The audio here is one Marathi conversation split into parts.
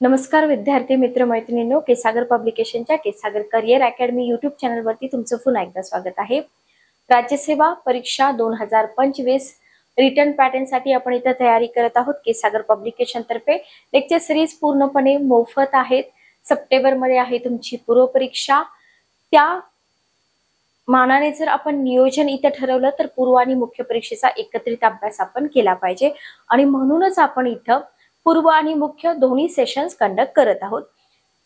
नमस्कार विद्यार्थी मित्र मैत्रिणींनो, केसागर पब्लिकेशनच्या केसागर करिअर अकॅडमी यूट्यूब चॅनलवरती तुमचं पुन्हा एकदा स्वागत आहे। राज्यसेवा परीक्षा 2025 रिटर्न पॅटर्न साठी आपण इथे तयारी करत आहोत। केसागर पब्लिकेशन तर्फे लेक्चर सिरीज पूर्णपणे मोफत आहेत। सप्टेंबर मध्ये आहे तुमची पूर्व परीक्षा। त्या मानाने जर आपण नियोजन इथे ठरवलं तर पूर्व आणि मुख्य परीक्षेचा एकत्रित अभ्यास आपण केला पाहिजे आणि म्हणूनच आपण इथं पूर्व आणि मुख्य दोन्ही सेशन्स कंडक्ट करत आहोत।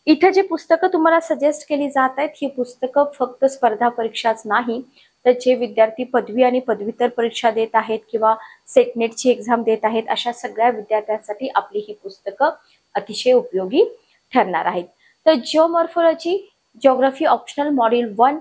इथे जे पुस्तकं तुम्हाला सजेस्ट केली जात आहेत ही पुस्तकं फक्त स्पर्धा परीक्षाच नाही तर जे विद्यार्थी पदवी आणि पदव्युत्तर परीक्षा देत आहेत किंवा सेट नेटची एक्झाम देत आहेत अशा सगळ्या विद्यार्थ्यांसाठी आपली ही पुस्तकं अतिशय उपयोगी ठरणार आहेत। तर जिओमॉर्फोलॉजी जिओग्राफी ऑप्शनल मॉड्यूल 1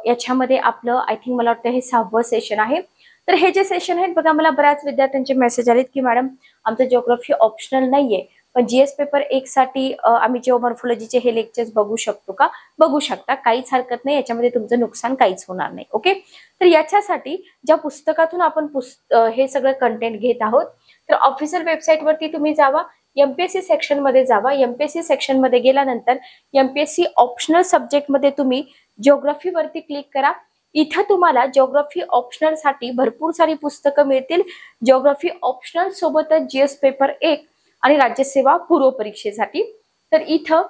याच्यामध्ये आपलं आय थिंक मला वाटतं हे 6वं सेशन आहे। तर हे जे सेशन आहेत बघा, मला बऱ्याच विद्यार्थ्यांचे मेसेज आलेत की मॅडम आमचं जिओग्राफी ऑप्शनल नाहीये पण जीएस पेपर 1 साठी आम्ही जिओमॉर्फोलॉजीचे हे लेक्चर्स बघू शकतो का? बघू शकता, काहीच हरकत नाही, याच्यामध्ये तुमचं नुकसान काहीच होणार नाही। ओके, तर याच्यासाठी ज्या पुस्तकातून आपण हे सगळं कंटेंट घेत आहोत तर ऑफिशियल वेबसाईट वरती तुम्ही जावा, एमपीएससी सेक्शन मध्ये जावा। एमपीएससी सेक्शन मध्ये गेल्यानंतर एमपीएससी ऑप्शनल सब्जेक्ट मध्ये तुम्ही जिओग्राफी वरती क्लिक करा। इथे तुम्हाला जिओग्राफी ऑप्शनल साठी भरपूर सारी पुस्तकं मिळतील। जिओग्राफी ऑप्शनल सोबतच जीएस पेपर 1 आणि राज्यसेवा पूर्व परीक्षेसाठी। तर इथं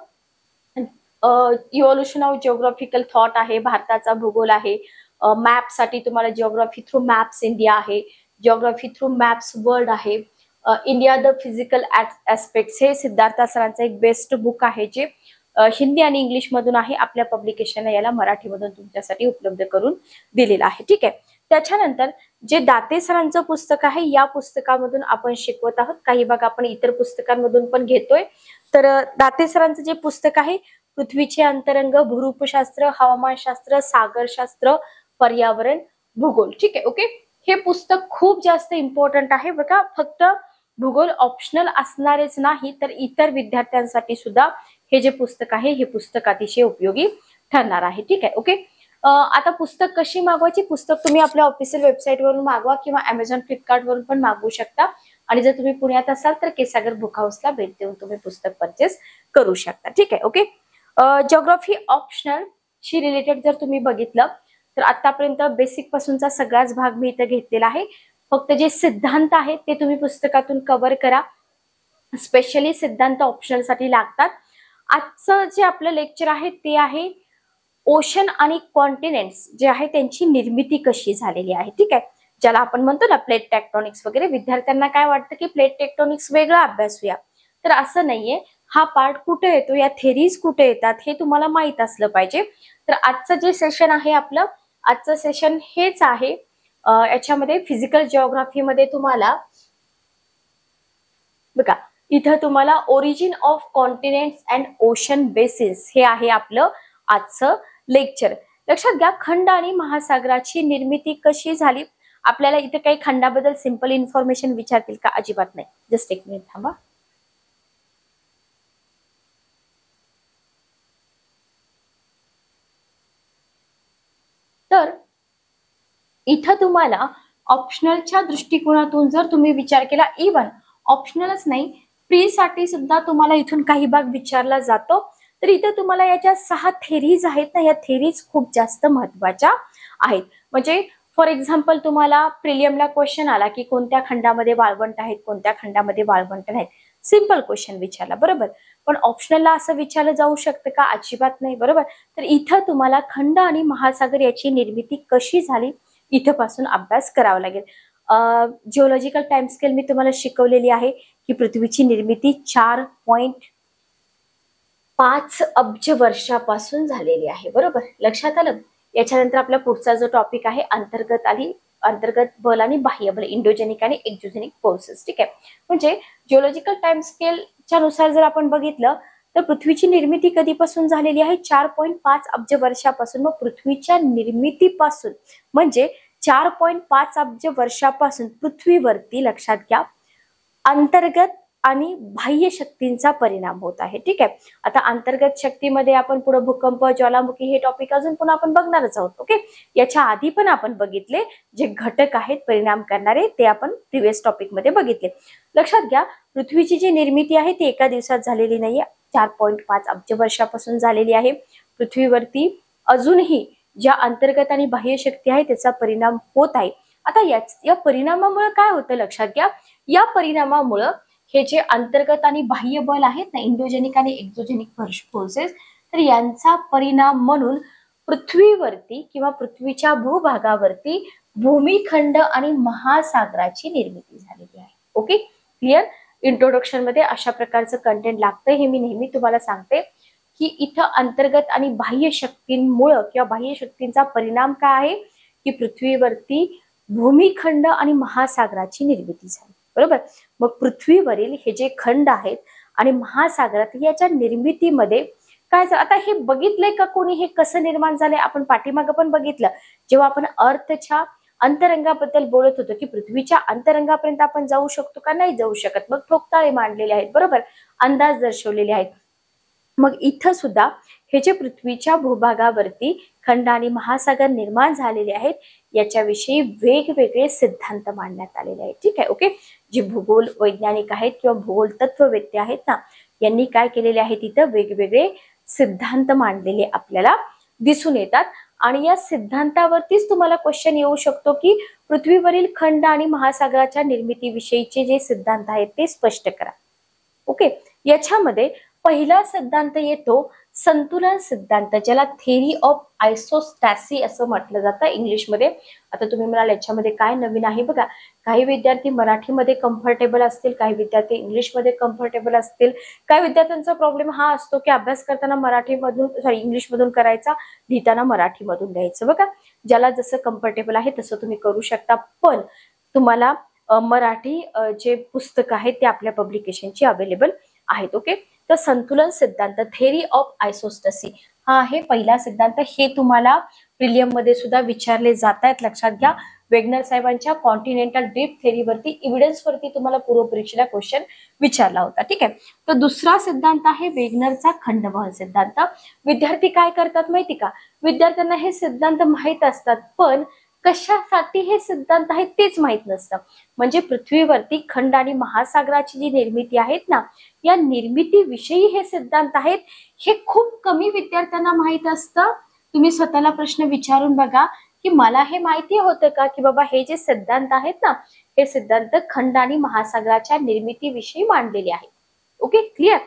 इव्होल्युशन ऑफ जिओग्राफिकल थॉट आहे, भारताचा भूगोल आहे, मॅप साठी तुम्हाला जिओग्राफी थ्रू मॅप्स इंडिया आहे, जिओग्राफी थ्रू मॅप्स वर्ल्ड आहे, इंडिया द फिजिकल ऍस्पेक्ट्स हे सिद्धार्थ सरांचं एक बेस्ट बुक आहे जे हिंदी आणि इंग्लिश मधून आहे। आपल्या पब्लिकेशन याला मराठीमधून तुमच्यासाठी उपलब्ध करून दिलेला आहे। ठीक आहे, त्याच्यानंतर जे दाते सरांचं पुस्तक आहे या पुस्तकामधून आपण शिकवत आहोत। काही भाग आपण इतर पुस्तकांमधून पण घेतोय। तर दाते सरांचं जे पुस्तक आहे पृथ्वीचे अंतरंग, भूरूपशास्त्र, हवामानशास्त्र, सागरशास्त्र, पर्यावरण, भूगोल। ठीक आहे, ओके, हे पुस्तक खूप जास्त इम्पॉर्टंट आहे बघा। फक्त भूगोल ऑप्शनल असणारच नाही तर इतर विद्यार्थ्यांसाठी सुद्धा हे जे पुस्तक आहे हे पुस्तक अतिशय उपयोगी ठरणार आहे। ठीक आहे, ओके, आता पुस्तक कशी मागवायची? पुस्तक तुम्ही आपल्या ऑफिशियल वेबसाईट वरून मागवा किंवा अमेझॉन फ्लिपकार्ट वरून पण मागवू शकता आणि जर तुम्ही पुण्यात असाल तर केसागर बुक हाऊसला भेट देऊन तुम्ही पुस्तक परचेस करू शकता। ठीक आहे, ओके, जिओग्राफी ऑप्शनल शी रिलेटेड जर तुम्ही बघितलं तर आतापर्यंत बेसिक पासूनचा सगळाच भाग मी इथं घेतलेला आहे। फक्त जे सिद्धांत आहेत ते तुम्ही पुस्तकातून कव्हर करा, स्पेशली सिद्धांत ऑप्शनल साठी लागतात। आजचं जे आपलं लेक्चर आहे ते आहे ओशन आणि कॉन्टिनेंट्स जे आहे त्यांची निर्मिती कशी झालेली आहे। ठीक आहे, ज्याला आपण म्हणतो ना प्लेट टेक्टोनिक्स वगैरे। विद्यार्थ्यांना काय वाटतं की प्लेट टेक्टोनिक्स वेगळा अभ्यासूया, तर असं नाहीये। हा पार्ट कुठे येतो, या थेरीज कुठे येतात हे तुम्हाला माहित असलं पाहिजे। तर आजचं जे सेशन आहे आपलं, आजचं सेशन हेच आहे। याच्यामध्ये फिजिकल जिओग्राफी मध्ये तुम्हाला बघा इथं तुम्हाला origin of continents and ocean basis हे आहे आपलं आजचं लेक्चर। लक्षात घ्या, खंड आणि महासागराची निर्मिती कशी झाली। आपल्याला इथे काही खंडाबद्दल सिंपल इन्फॉर्मेशन विचारतील का? अजिबात नाही, जस्ट एक मिनिट थांबा। तर इथं तुम्हाला ऑप्शनलच्या दृष्टिकोनातून जर तुम्ही विचार केला, इव्हन ऑप्शनलच नाही प्री साठी सुद्धा तुम्हाला इथून काही भाग विचारला जातो। तर इथे तुम्हाला याच्या 6 थेरीज आहेत ना, या थेरीज खूप जास्त महत्वाच्या आहेत। म्हणजे फॉर एक्झाम्पल तुम्हाला प्रिलियमला क्वेश्चन आला की कोणत्या खंडामध्ये वाळवंट आहेत, कोणत्या खंडामध्ये वाळवंट नाहीत, सिंपल क्वेश्चन विचारला बरोबर, पण ऑप्शनलला असं विचारलं जाऊ शकतं का? अजिबात नाही बरोबर। तर इथं तुम्हाला खंड आणि महासागर याची निर्मिती कशी झाली इथपासून अभ्यास करावा लागेल। जिओलॉजिकल टाइम स्केल मी तुम्हाला शिकवलेली आहे की पृथ्वीची निर्मिती 4.5 अब्ज वर्षापासून झालेली आहे बरोबर, लक्षात आलं। याच्यानंतर आपला पुढचा जो टॉपिक आहे अंतर्गत बल आणि बाह्य बल, इंडोजेनिक आणि एक्झोजेनिक फोर्सेस। ठीक आहे, म्हणजे जिओलॉजिकल टाइम स्केलच्या नुसार जर आपण बघितलं तर पृथ्वीची निर्मिती कधीपासून झालेली आहे? 4.5 अब्ज वर्षापासून। मग पृथ्वीच्या निर्मितीपासून म्हणजे 4.5 अब्ज वर्षापासून पृथ्वीवरती, लक्षात घ्या, अंतर्गत आणि बाह्य शक्तींचा परिणाम होत आहे. ठीक आहे, आता अंतर्गत शक्तीमध्ये आपण पुढे भूकंप, ज्वालामुखी हे टॉपिक अजून पुन्हा आपण बघणारच आहोत. ओके, याच्या आधी पण आपण बघितले जे घटक आहेत परिणाम करणारे ते आपण प्रिव्हियस टॉपिक मध्ये बघितले. लक्षात घ्या, पृथ्वीची जी निर्मिती आहे ती एका दिवसात झालेली नाहीये, 4.5 अब्ज वर्षापासून झालेली आहे. पृथ्वीवरती अजूनही ज्या अंतर्गत आणि बाह्य शक्ती आहे त्याचा परिणाम होत आहे. आता या परिणामामुळे काय होतं लक्षात घ्या, या परिणामामुळे हे जे अंतर्गत आणि बाह्य बल आहेत ना, इंडोजेनिक आणि एक्झोजेनिक फोर्सेस, तर यांचा परिणाम म्हणून पृथ्वीवरती किंवा पृथ्वीच्या भूभागावरती भूमिखंड आणि महासागराची निर्मिती झालेली आहे. Okay, clear. इंट्रोडक्शन मध्ये अशा प्रकारचं कंटेंट लागतं, हे मी नेहमी तुम्हाला सांगते की इथं अंतर्गत आणि बाह्य शक्तींमुळे किंवा बाह्य शक्तींचा परिणाम काय आहे की पृथ्वीवरती भूमिखंड आणि महासागराची निर्मिती झाली. बरोबर, मग पृथ्वीवरील हे जे खंड आहेत आणि महासागरात याच्या निर्मितीमध्ये काय झालं, आता हे बघितलंय का कोणी, हे कसं निर्माण झालंय आपण पाठीमागं पण बघितलं. जेव्हा आपण अर्थच्या अंतरंगाबद्दल बोलत होतो की पृथ्वीच्या अंतरंगापर्यंत आपण जाऊ शकतो का, नाही जाऊ शकत, मग ठोकताळे मांडलेले आहेत. बरोबर, अंदाज दर्शवलेले आहेत. मग इथं सुद्धा हे जे पृथ्वीच्या भूभागावरती खंड आणि महासागर निर्माण झालेले आहेत याच्याविषयी वेगवेगळे सिद्धांत मांडण्यात आलेले आहेत. ठीक आहे, ओके. जे भूगोल वैज्ञानिक आहेत किंवा भूगोल तत्ववेत्ते आहेत ना, यांनी काय केलेले आहे, तिथं वेगवेगळे सिद्धांत मांडलेले आपल्याला दिसून येतात. आणि या सिद्धांतावरतीच तुम्हाला क्वेश्चन येऊ शकतो की पृथ्वीवरील खंड आणि महासागराच्या निर्मितीविषयीचे जे सिद्धांत आहेत ते स्पष्ट करा. ओके, याच्यामध्ये पहिला सिद्धांत येतो संतुलन सिद्धांत, ज्याला थेरी ऑफ आयसोस्टॅसी असं म्हटलं जातं इंग्लिशमध्ये. आता तुम्ही म्हणाल याच्यामध्ये काय नवीन आहे, बघा, काही विद्यार्थी मराठीमध्ये कम्फर्टेबल असतील, काही विद्यार्थी इंग्लिशमध्ये कम्फर्टेबल असतील. काही विद्यार्थ्यांचा प्रॉब्लेम हा असतो की अभ्यास करताना इंग्लिशमधून करायचा, लिहिताना मराठीमधून लिहायचं. बघा, ज्याला जसं कम्फर्टेबल आहे तसं तुम्ही करू शकता, पण तुम्हाला मराठी जे पुस्तक आहेत ते आपल्या पब्लिकेशनची अवेलेबल आहेत. ओके, तर संतुलन सिद्धांत, थेरी ऑफ आयसोस्टॅसी, हा आहे पहिला सिद्धांत. हे तुम्हाला प्रिलियम मध्ये सुद्धा विचारले जात आहेत, लक्षात घ्या. वेगनर साहेबांच्या कॉन्टिनेंटल ड्रिफ्ट थेरीवरती, इव्हिडन्स वरती तुम्हाला पूर्व परीक्षेला क्वेश्चन विचारला होता. ठीक आहे, तर दुसरा सिद्धांत आहे वेगनरचा खंडवहन सिद्धांत. विद्यार्थी काय करतात माहिती का, विद्यार्थ्यांना हे सिद्धांत माहीत असतात पण कशासाठी हे सिद्धांत आहेत तेच माहित नसतं. म्हणजे पृथ्वीवरती खंड आणि महासागराची जी निर्मिती आहेत ना, या निर्मितीविषयी हे सिद्धांत आहेत, हे खूप कमी विद्यार्थ्यांना माहित असतं. तुम्ही स्वतःला प्रश्न विचारून बघा की मला हे माहिती होतं का की बाबा हे जे सिद्धांत आहेत ना, हे सिद्धांत खंड आणि महासागराच्या निर्मितीविषयी मांडलेले आहेत. Okay, clear.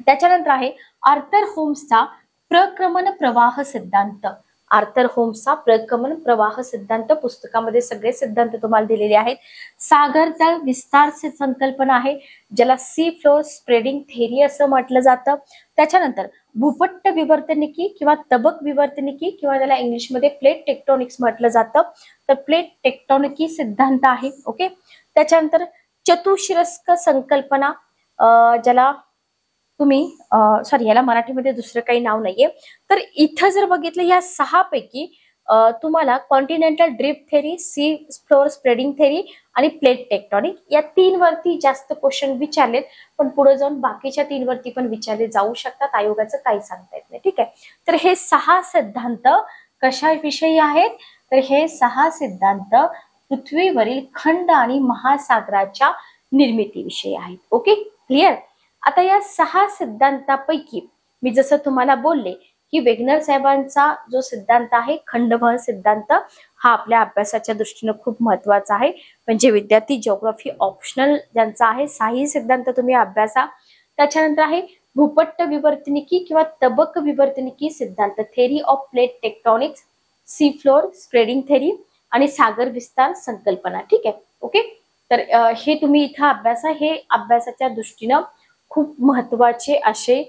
त्याच्यानंतर आहे आर्थर होम्सचा प्रक्रमण प्रवाह सिद्धांत. आर्थर होम्सचा प्रक्रमण प्रवाह सिद्धांत, पुस्तकामध्ये सगळे सिद्धांत तुम्हाला दिलेले आहेत. सागर तळ विस्तार संकल्पना आहे, ज्याला सी फ्लोर स्प्रेडिंग थेरी असं म्हटलं जातं. त्याच्यानंतर भूपट्ट विवर्तनिकी किंवा तबक विवर्तनिकी किंवा त्याला इंग्लिशमध्ये प्लेट टेक्टोनिक्स म्हटलं जातं, तर प्लेट टेक्टोनिकी सिद्धांत आहे. ओके, त्याच्यानंतर चतुशिरस्क संकल्पना, ज्याला तुम्ही याला मराठीमध्ये दुसरं काही नाव नाहीये. तर इथं जर बघितलं या 6 पैकी तुम्हाला continental drift theory, C floor spreading theory आणि प्लेट टेक्टॉनिक या 3 वरती जास्त क्वेश्चन विचारलेत, पण पुढे जाऊन बाकीच्या 3 वरती पण विचारले जाऊ शकतात. आयोगाचं काही सांगता येत नाही. ठीक आहे, तर हे 6 सिद्धांत कशाविषयी आहेत, तर हे 6 सिद्धांत पृथ्वीवरील खंड आणि महासागराच्या निर्मितीविषयी आहेत. Okay, clear. आता या 6 सिद्धांतापैकी मी जसं तुम्हाला बोलले की वेगनर साहेबांचा जो सिद्धांत आहे खंडवहन सिद्धांत, हा आपल्या अभ्यासाच्या दृष्टीने खूप महत्वाचा आहे. म्हणजे विद्यार्थी जिओग्राफी ऑप्शनल ज्यांचा आहे 6 सिद्धांत तुम्ही अभ्यासा. त्याच्यानंतर आहे भूपट्ट विवर्तनिकी किंवा तबक विवर्तनिकी सिद्धांत, theory of plate tectonics, sea floor spreading theory आणि सागर विस्तार संकल्पना. ठीक आहे, ओके. तर हे तुम्ही इथं अभ्यासा. हे अभ्यासाच्या दृष्टीनं खूप महत्वाचे असे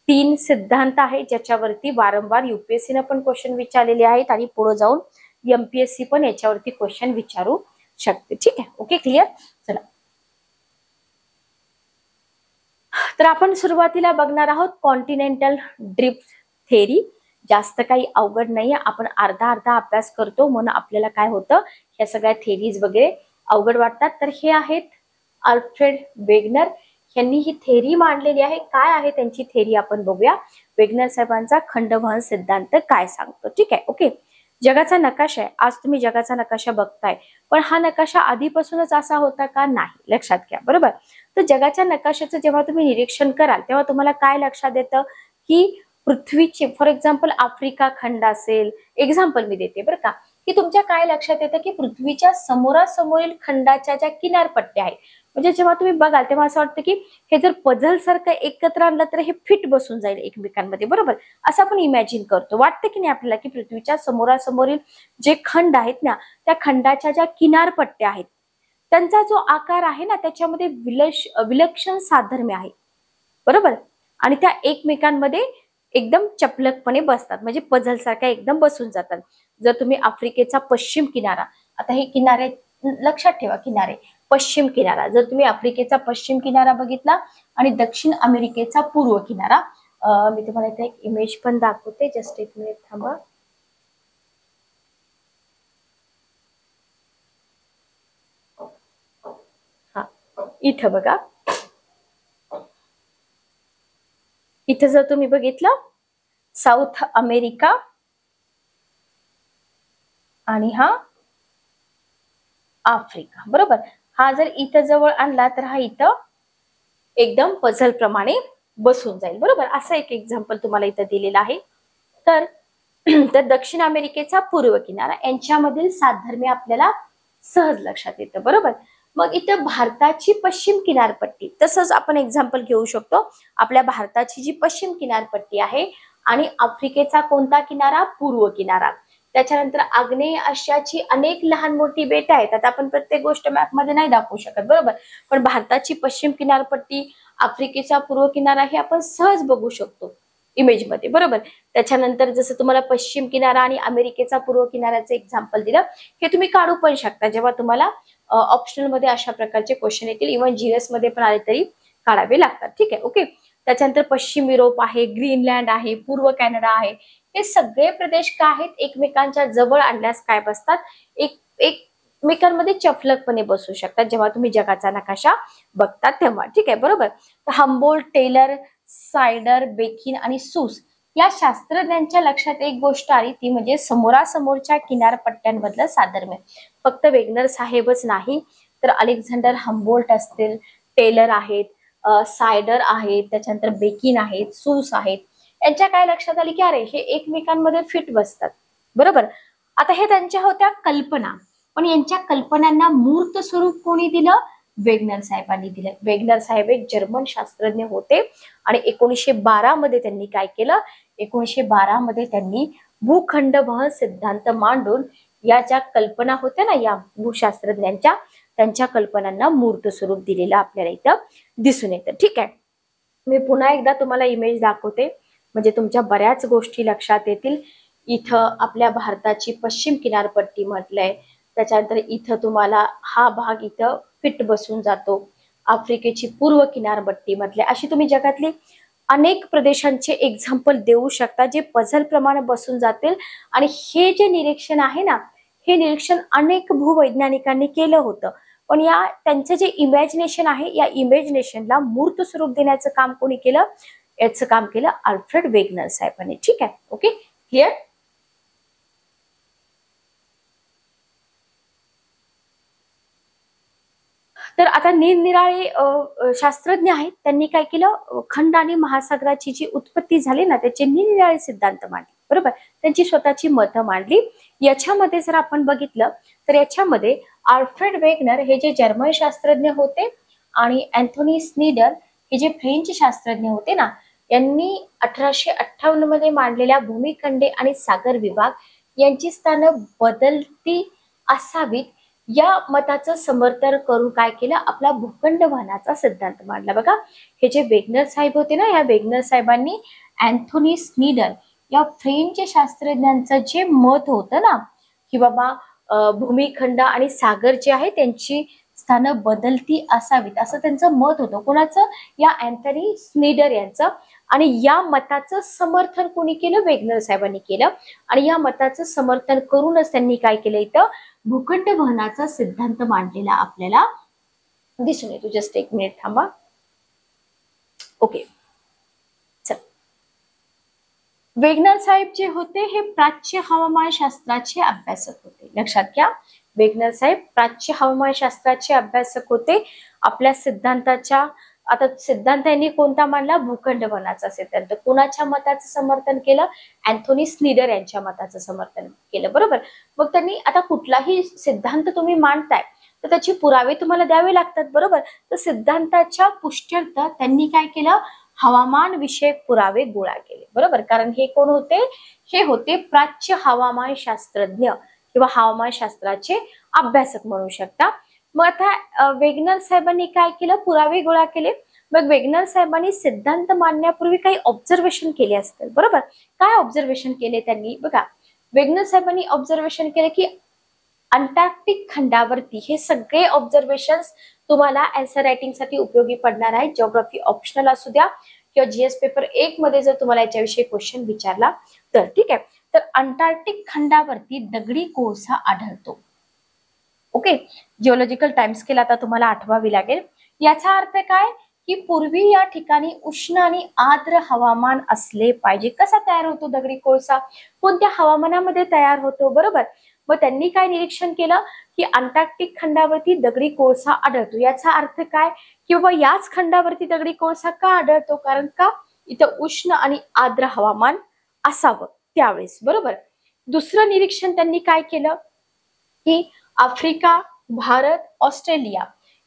3 सिद्धांत आहेत, ज्याच्यावरती वारंवार युपीएससी ने पण क्वेश्चन विचारलेले आहेत आणि पुढे जाऊन एमपीएससी पण याच्यावरती क्वेश्चन विचारू शकते. ठीक आहे, ओके, क्लिअर. चला, तर आपण सुरुवातीला बघणार आहोत कॉन्टिनेंटल ड्रिफ्ट थेरी. जास्त काही अवघड नाहीये, आपण अर्धा अभ्यास करतो म्हणून आपल्याला काय होतं, ह्या सगळ्या थेरीज वगैरे अवघड वाटतात. तर हे आहेत अल्फ्रेड वेगनर, यांनी ही थेरी मांडलेली आहे. काय आहे त्यांची थेरी आपण बघूया. वेगनर साहेबांचा खंडवहन सिद्धांत काय सांगतो. ठीक आहे. ओके. जगाचा नकाशा आहे. आज तुम्ही जगाचा नकाशा बघताय, पण हा नकाशा आधीपासूनच असा होता का? नाही. लक्षात घ्या. बरोबर. तर जगाच्या नकाशाचं जेव्हा तुम्ही निरीक्षण कराल तेव्हा तुम्हाला काय लक्षात येतं की पृथ्वीचे फॉर एक्झाम्पल आफ्रिका खंड असेल, एक्झाम्पल मी देते बरं का, की तुमच्या काय लक्षात येतं की पृथ्वीच्या समोरासमोरील खंडाच्या ज्या किनारपट्ट्या आहेत, म्हणजे जेव्हा तुम्ही बघाल तेव्हा असं वाटतं की हे जर पझल सारखं एकत्र आणलं तर हे फिट बसून जाईल एकमेकांमध्ये. बरोबर. असं आपण इमॅजिन करतो. वाटतं की नाही आपल्याला की पृथ्वीच्या समोरासमोरील जे खंड आहेत ना, त्या खंडाच्या ज्या किनारपट्ट्या आहेत त्यांचा जो आकार आहे ना त्याच्यामध्ये विलक्षण साधर्म्य आहे. बरोबर. आणि त्या एकमेकांमध्ये एकदम चपलकपणे बसतात, म्हणजे पझल सारख्या एकदम बसून जातात. जर तुम्ही आफ्रिकेचा पश्चिम किनारा, आता हे किनारे लक्षात ठेवा, किनारे पश्चिम किनारा, जर तुम्ही आफ्रिकेचा पश्चिम किनारा बघितला आणि दक्षिण अमेरिकेचा पूर्व किनारा, मी तुम्हाला इथे एक इमेज पण दाखवते. जस्ट एक मिनिट थांबा. हा, इथं बघा. इथं जर तुम्ही बघितलं साऊथ अमेरिका आणि हा आफ्रिका. बरोबर. हा जर इथं जवळ आणला तर हा इथं एकदम पझल प्रमाणे बसून जाईल. बरोबर. असं एक एक्झाम्पल तुम्हाला इथं दिलेलं आहे. तर तर दक्षिण अमेरिकेचा पूर्व किनारा यांच्यामधील साधर्म्य आपल्याला सहज लक्षात येतं. बरोबर. मग इथं भारताची पश्चिम किनारपट्टी, तसंच आपण एक्झाम्पल घेऊ शकतो. आपल्या भारताची जी पश्चिम किनारपट्टी आहे आणि आफ्रिकेचा कोणता किनारा? पूर्व किनारा. त्याच्यानंतर आग्नेय आशियाची अनेक लहान मोठी बेटं आहेत. आता आपण प्रत्येक गोष्ट मॅप मध्ये नाही दाखवू शकत. बरोबर. पण भारताची पश्चिम किनारपट्टी, आफ्रिकेचा पूर्व किनारा हे आपण सहज बघू शकतो इमेज मध्ये. बरोबर. त्याच्यानंतर जसं तुम्हाला पश्चिम किनारा आणि अमेरिकेचा पूर्व किनाऱ्याचं एक्झाम्पल दिलं, हे तुम्ही काढू पण शकता जेव्हा तुम्हाला ऑप्शनल मध्ये अशा प्रकारचे क्वेश्चन येतील. इव्हन जीएस मध्ये पण आले तरी काढावे लागतात. ठीक आहे. ओके. त्याच्यानंतर पश्चिम युरोप आहे, ग्रीनलँड आहे, पूर्व कॅनडा आहे. हे सगळे प्रदेश काय आहेत? एकमेकांच्या जवळ आणल्यास काय बसतात? एकमेकांमध्ये चपलकपणे बसू शकतात जेव्हा तुम्ही जगाचा नकाशा बघतात तेव्हा. ठीक आहे. बरोबर. तर हम्बोल्ट, टेलर, सायडर, बेकिन आणि सूस या शास्त्रज्ञांच्या लक्षात एक गोष्ट आली, ती म्हणजे समोरासमोरच्या किनारपट्ट्यांमधलं साधर्म्य. फक्त वेगनर साहेबच नाही, तर अलेक्झांडर हम्बोल्ट असतील, टेलर आहेत, सायडर आहेत, त्याच्यानंतर बेकिन आहेत, सूस आहेत, यांच्या काय लक्षात आली की अरे हे एकमेकांमध्ये फिट बसतात. बरोबर. आता हे त्यांच्या होत्या कल्पना, पण यांच्या कल्पनांना मूर्त स्वरूप कोणी दिलं? वेगनर साहेबांनी दिलं. वेगनर साहेब एक जर्मन शास्त्रज्ञ होते आणि 1912 मध्ये त्यांनी काय केलं? 1912 मध्ये त्यांनी भूखंड वहन सिद्धांत मांडून या ज्या कल्पना होत्या ना या भूशास्त्रज्ञांच्या, त्यांच्या कल्पनांना मूर्त स्वरूप दिलेलं आपल्याला इथं दिसून येतं. ठीक आहे. मी पुन्हा एकदा तुम्हाला इमेज दाखवते म्हणजे तुमच्या बऱ्याच गोष्टी लक्षात येतील. इथं आपल्या भारताची पश्चिम किनारपट्टी म्हटलंय, त्याच्यानंतर इथं तुम्हाला हा भाग इथं फिट बसून जातो. आफ्रिकेची पूर्व किनारपट्टी म्हटले. अशी तुम्ही जगातली अनेक प्रदेशांचे एक्झाम्पल देऊ शकता जे पझल प्रमाणे बसून जातील. आणि हे जे निरीक्षण आहे ना, हे निरीक्षण अनेक भूवैज्ञानिकांनी केलं होतं, पण या त्यांचं जे इमॅजिनेशन आहे या इमॅजिनेशनला मूर्त स्वरूप देण्याचं काम कोणी केलं? याचं काम केलं अल्फ्रेड वेगनर साहेबांनी. ठीक आहे. ओके. क्लिअर. तर आता निरनिराळे शास्त्रज्ञ आहेत, त्यांनी काय केलं? खंड आणि महासागराची जी उत्पत्ती झाली ना त्याचे निरनिराळे सिद्धांत मांडले. बरोबर. त्यांची स्वतःची मतं मांडली. याच्यामध्ये जर आपण बघितलं तर याच्यामध्ये अल्फ्रेड वेगनर हे जे जर्मन शास्त्रज्ञ होते आणि अँथोनी स्नीडर हे जे फ्रेंच शास्त्रज्ञ होते ना, यांनी 1858 मध्ये मांडलेल्या भूमिखंडे आणि सागर विभाग यांची स्थानं बदलती असावीत या मताचं समर्थन करून काय केलं? आपला भूखंड वहनाचा सिद्धांत मांडला. बघा, हे जे वेगनर साहेब होते ना, या वेगनर साहेबांनी अँथोनी स्नीडर या फ्रेंच शास्त्रज्ञांचं जे मत होतं ना की बाबा भूमिखंड आणि सागर जे आहे त्यांची स्थानं बदलती असावीत असं त्यांचं मत होतं. कोणाचं? या अँथोनी स्नीडर यांचं. आणि या मताचं समर्थन कोणी केलं? वेगनर साहेबांनी केलं. आणि या मताचं समर्थन करूनच त्यांनी काय केलं? इथं भूखंड वहनाचा सिद्धांत मांडलेला आपल्याला दिसून येतो. जस्ट एक मिनिट थांबा. ओके, चल. वेगनर साहेब जे होते हे प्राच्य हवामानशास्त्राचे अभ्यासक होते. लक्षात घ्या, वेगनर साहेब प्राच्य हवामानशास्त्राचे अभ्यासक होते. आपल्या सिद्धांताच्या, आता सिद्धांत यांनी कोणता मांडला? भूखंडवनाचा सिद्धांत. कोणाच्या मताचं समर्थन केलं? अँथोनी स्नीडर यांच्या मताचं समर्थन केलं. बरोबर. मग त्यांनी, आता कुठलाही सिद्धांत तुम्ही मांडताय तर त्याचे पुरावे तुम्हाला द्यावे लागतात. बरोबर. तर सिद्धांताच्या पुष्ट्यर्थ त्यांनी काय केलं? हवामान विषयक पुरावे गोळा केले. बरोबर. कारण हे कोण होते? हे होते प्राच्य हवामान शास्त्रज्ञ किंवा हवामानशास्त्राचे अभ्यासक म्हणू शकता. मग आता वेगनर साहेबांनी काय केलं? पुरावे गोळा केले. मग वेगनर साहेबांनी सिद्धांत मांडण्यापूर्वी काही ऑब्झर्वेशन केले असतील. बरोबर. काय ऑब्झर्वेशन केले त्यांनी? बघा, वेगनर साहेबांनी ऑब्झर्वेशन केले की अंटार्क्टिक खंडावरती, हे सगळे ऑब्झर्वेशन्स तुम्हाला आन्सर रायटिंग साठी उपयोगी पडणार आहे. जिओग्राफी ऑप्शनल असू द्या किंवा जीएस पेपर 1 मध्ये जर तुम्हाला याच्याविषयी क्वेश्चन विचारला तर. ठीक आहे. तर अंटार्क्टिक खंडावरती दगडी कोळसा आढळतो. ओके. जिओलॉजिकल टाइम स्केल आता तुम्हाला आठवावी लागेल. याचा अर्थ काय? की पूर्वी या ठिकाणी उष्ण आणि आर्द्र हवामान असले पाहिजे. कसा तयार होतो दगडी कोळसा? कोणत्या हवामानामध्ये तयार होतो? बरोबर. मग त्यांनी काय निरीक्षण केलं की अंटार्क्टिक खंडावरती दगडी कोळसा आढळतो. याचा अर्थ काय? की बाबा याच खंडावरती दगडी कोळसा का आढळतो? कारण का इथं उष्ण आणि आर्द्र हवामान असावं त्यावेळेस. बरोबर. दुसरं निरीक्षण त्यांनी काय केलं की आफ्रिका, भारत, ऑस्ट्रेलिया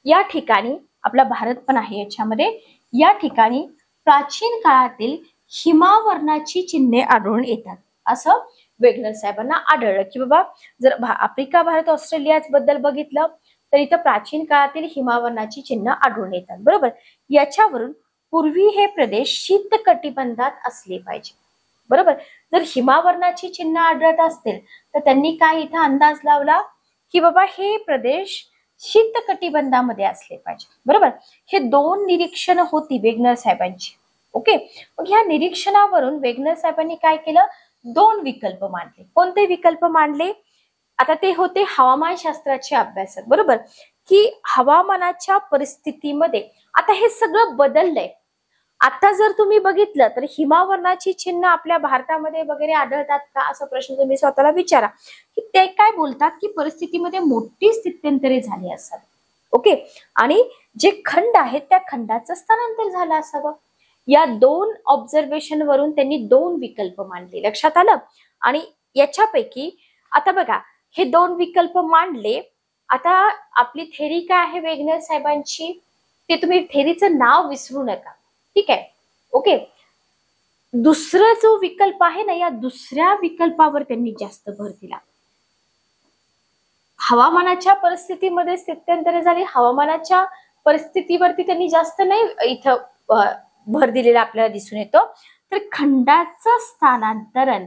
या ठिकाणी, आपला भारत पण आहे याच्यामध्ये, या ठिकाणी प्राचीन काळातील हिमावरणाची चिन्हे आढळून येतात असं वेगनर साहेबांना आढळलं. की बाबा जर आफ्रिका, भारत, ऑस्ट्रेलिया बद्दल बघितलं तर इथं प्राचीन काळातील हिमावरणाची चिन्ह आढळून येतात. बरोबर. याच्यावरून पूर्वी हे प्रदेश शीत कटिबंधात असले पाहिजे. बरोबर. जर हिमावरणाची चिन्ह आढळत असतील तर त्यांनी काय इथं अंदाज लावला की बाबा हे प्रदेश शीत कटिबंधामध्ये असले पाहिजे. बरोबर. हे 2 निरीक्षण होती वेगनर साहेबांची. ओके. मग ह्या निरीक्षणावरून वेगनर साहेबांनी काय केलं? 2 विकल्प मांडले. कोणते विकल्प मांडले? आता ते होते हवामानशास्त्राचे अभ्यासक. बरोबर. की हवामानाच्या परिस्थितीमध्ये आता हे सगळं बदललंय. आता जर तुम्ही बघितलं तर हिमावरणाची चिन्ह आपल्या भारतामध्ये वगैरे आढळतात का, असा प्रश्न तुम्ही स्वतःला विचारा. की ते काय बोलतात की परिस्थितीमध्ये मोठी स्थित्यंतरे झाली असावी. ओके. आणि जे खंड आहेत त्या खंडाचं स्थलांतर झालं असावं. या 2 ऑब्झर्वेशन वरून त्यांनी 2 विकल्प मांडले. लक्षात आलं? आणि याच्यापैकी आता बघा, हे 2 विकल्प मांडले. आता आपली थेरी काय आहे वेगनर साहेबांची, ते तुम्ही थेरीचं नाव विसरू नका. ठीक आहे. ओके. दुसरा जो विकल्प आहे ना, या दुसऱ्या विकल्पावर त्यांनी जास्त भर दिला. हवामानाच्या परिस्थितीमध्ये स्थित्यंतरे झाली, हवामानाच्या परिस्थितीवरती त्यांनी जास्त नाही इथं भर दिलेला आपल्याला दिसून येतो. तर खंडाचं स्थानांतरण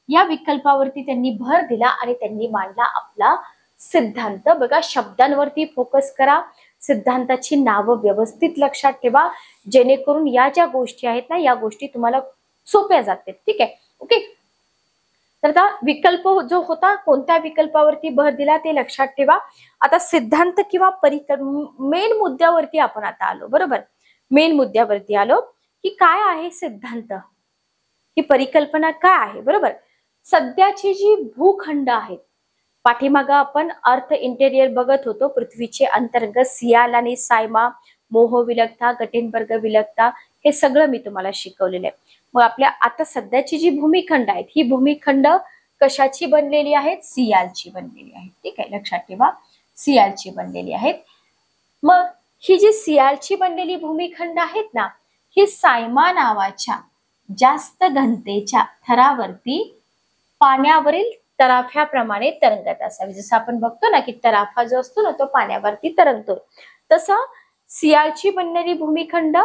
या विकल्पावरती त्यांनी भर दिला आणि त्यांनी मांडला आपला सिद्धांत. बघा, शब्दांवरती फोकस करा, सिद्धांताची नावं व्यवस्थित लक्षात ठेवा, जेणेकरून या ज्या गोष्टी आहेत ना, या गोष्टी तुम्हाला सोप्या जातील. ठीक आहे. ओके. तर आता विकल्प जो होता, कोणत्या विकल्पावरती भर दिला ते लक्षात ठेवा. आता सिद्धांत किंवा मेन मुद्द्यावरती आपण आता आलो. बरोबर. मेन मुद्द्यावरती आलो की काय आहे सिद्धांत, ही परिकल्पना काय आहे. बरोबर. सध्याची जी भूखंड आहेत, पाठीमागं आपण अर्थ इंटेरियर बघत होतो, पृथ्वीचे अंतर्गत सियाल आणि सायमा, मोह विलगता, गटेनबर्ग विलगता, हे सगळं मी तुम्हाला शिकवलेलं आहे. मग आपल्या आता सध्याची जी भूमिखंड आहेत, ही भूमिखंड कशाची बनलेली आहेत? सियालची बनलेली आहे. ठीक आहे. लक्षात ठेवा, सियालची बनलेली आहेत. मग ही जी सियालची बनलेली भूमिखंड आहेत ना, ही सायमा नावाच्या जास्त घनतेच्या थरावरती पाण्यावरील तराफ्याप्रमाणे तरंगत असावी. जसं आपण बघतो ना की तराफा जो असतो ना तो पाण्यावरती तरंगतो, तसं सियालची बनलेली भूमिखंड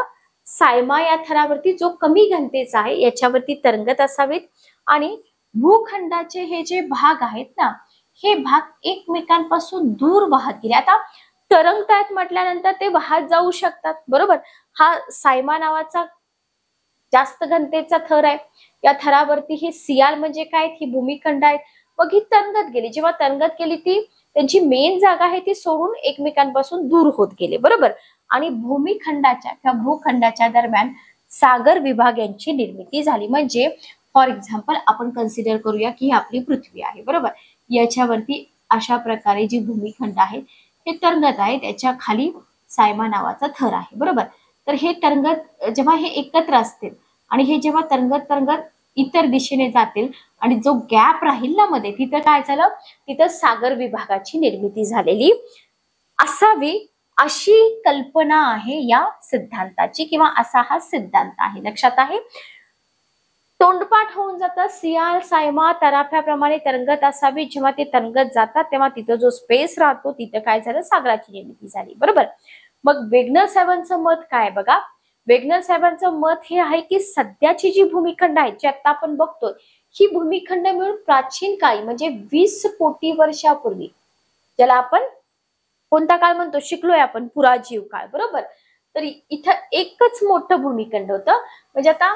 सायमा या थरावरती जो कमी घनतेचा आहे याच्यावरती तरंगत असावेत. आणि भूखंडाचे हे जे भाग आहेत ना, हे भाग एकमेकांपासून दूर वाहत गेले. आता तरंगतायत म्हटल्यानंतर ते वाहत जाऊ शकतात. बरोबर. हा सायमा नावाचा जास्त घनतेचा थर आहे. या थरावरती ही सियाल म्हणजे काय, ही भूमिखंड आहेत. मग ही तरंगत गेली. जेव्हा तरंगत गेली ती त्यांची मेन जागा आहे ती सोडून एकमेकांपासून दूर होत गेले, बरोबर. आणि भूमिखंडाच्या किंवा भूखंडाच्या दरम्यान सागर विभाग यांची निर्मिती झाली. म्हणजे फॉर एक्झाम्पल आपण कन्सिडर करूया की ही आपली पृथ्वी आहे, बरोबर. याच्यावरती अशा प्रकारे जी भूमिखंड आहेत हे तरंगत आहे, त्याच्या खाली सायमा नावाचा थर आहे, बरोबर. तर हे तरंगत जेव्हा हे एकत्र असतील आणि हे जेव्हा तरंगत तरंगत इतर दिशेने जातील आणि जो गॅप राहील ना मध्ये, तिथं काय झालं, तिथं सागर विभागाची निर्मिती झालेली असावी अशी कल्पना आहे या सिद्धांताची, किंवा असा हा सिद्धांत आहे. लक्षात आहे. तोंडपाठ होऊन जातात, सियाल सायमा तराफ्याप्रमाणे तरंगत असावी. जेव्हा ते तरंगत जातात तेव्हा तिथं जो स्पेस राहतो तिथं काय झालं, सागराची निर्मिती झाली, बरोबर. मग वेगनर साहेबांचं मत काय बघा. वेगनर साहेबांचं मत हे आहे की सध्याची जी भूमिखंड आहे, जी आता आपण बघतोय, ही भूमिखंड मिळून प्राचीन काळी म्हणजे 20 कोटी वर्षापूर्वी, ज्याला आपण कोणता काळ म्हणतो, शिकलोय आपण, पुराजीव काळ, बरोबर. तर इथं एकच मोठं भूमिखंड होतं. म्हणजे आता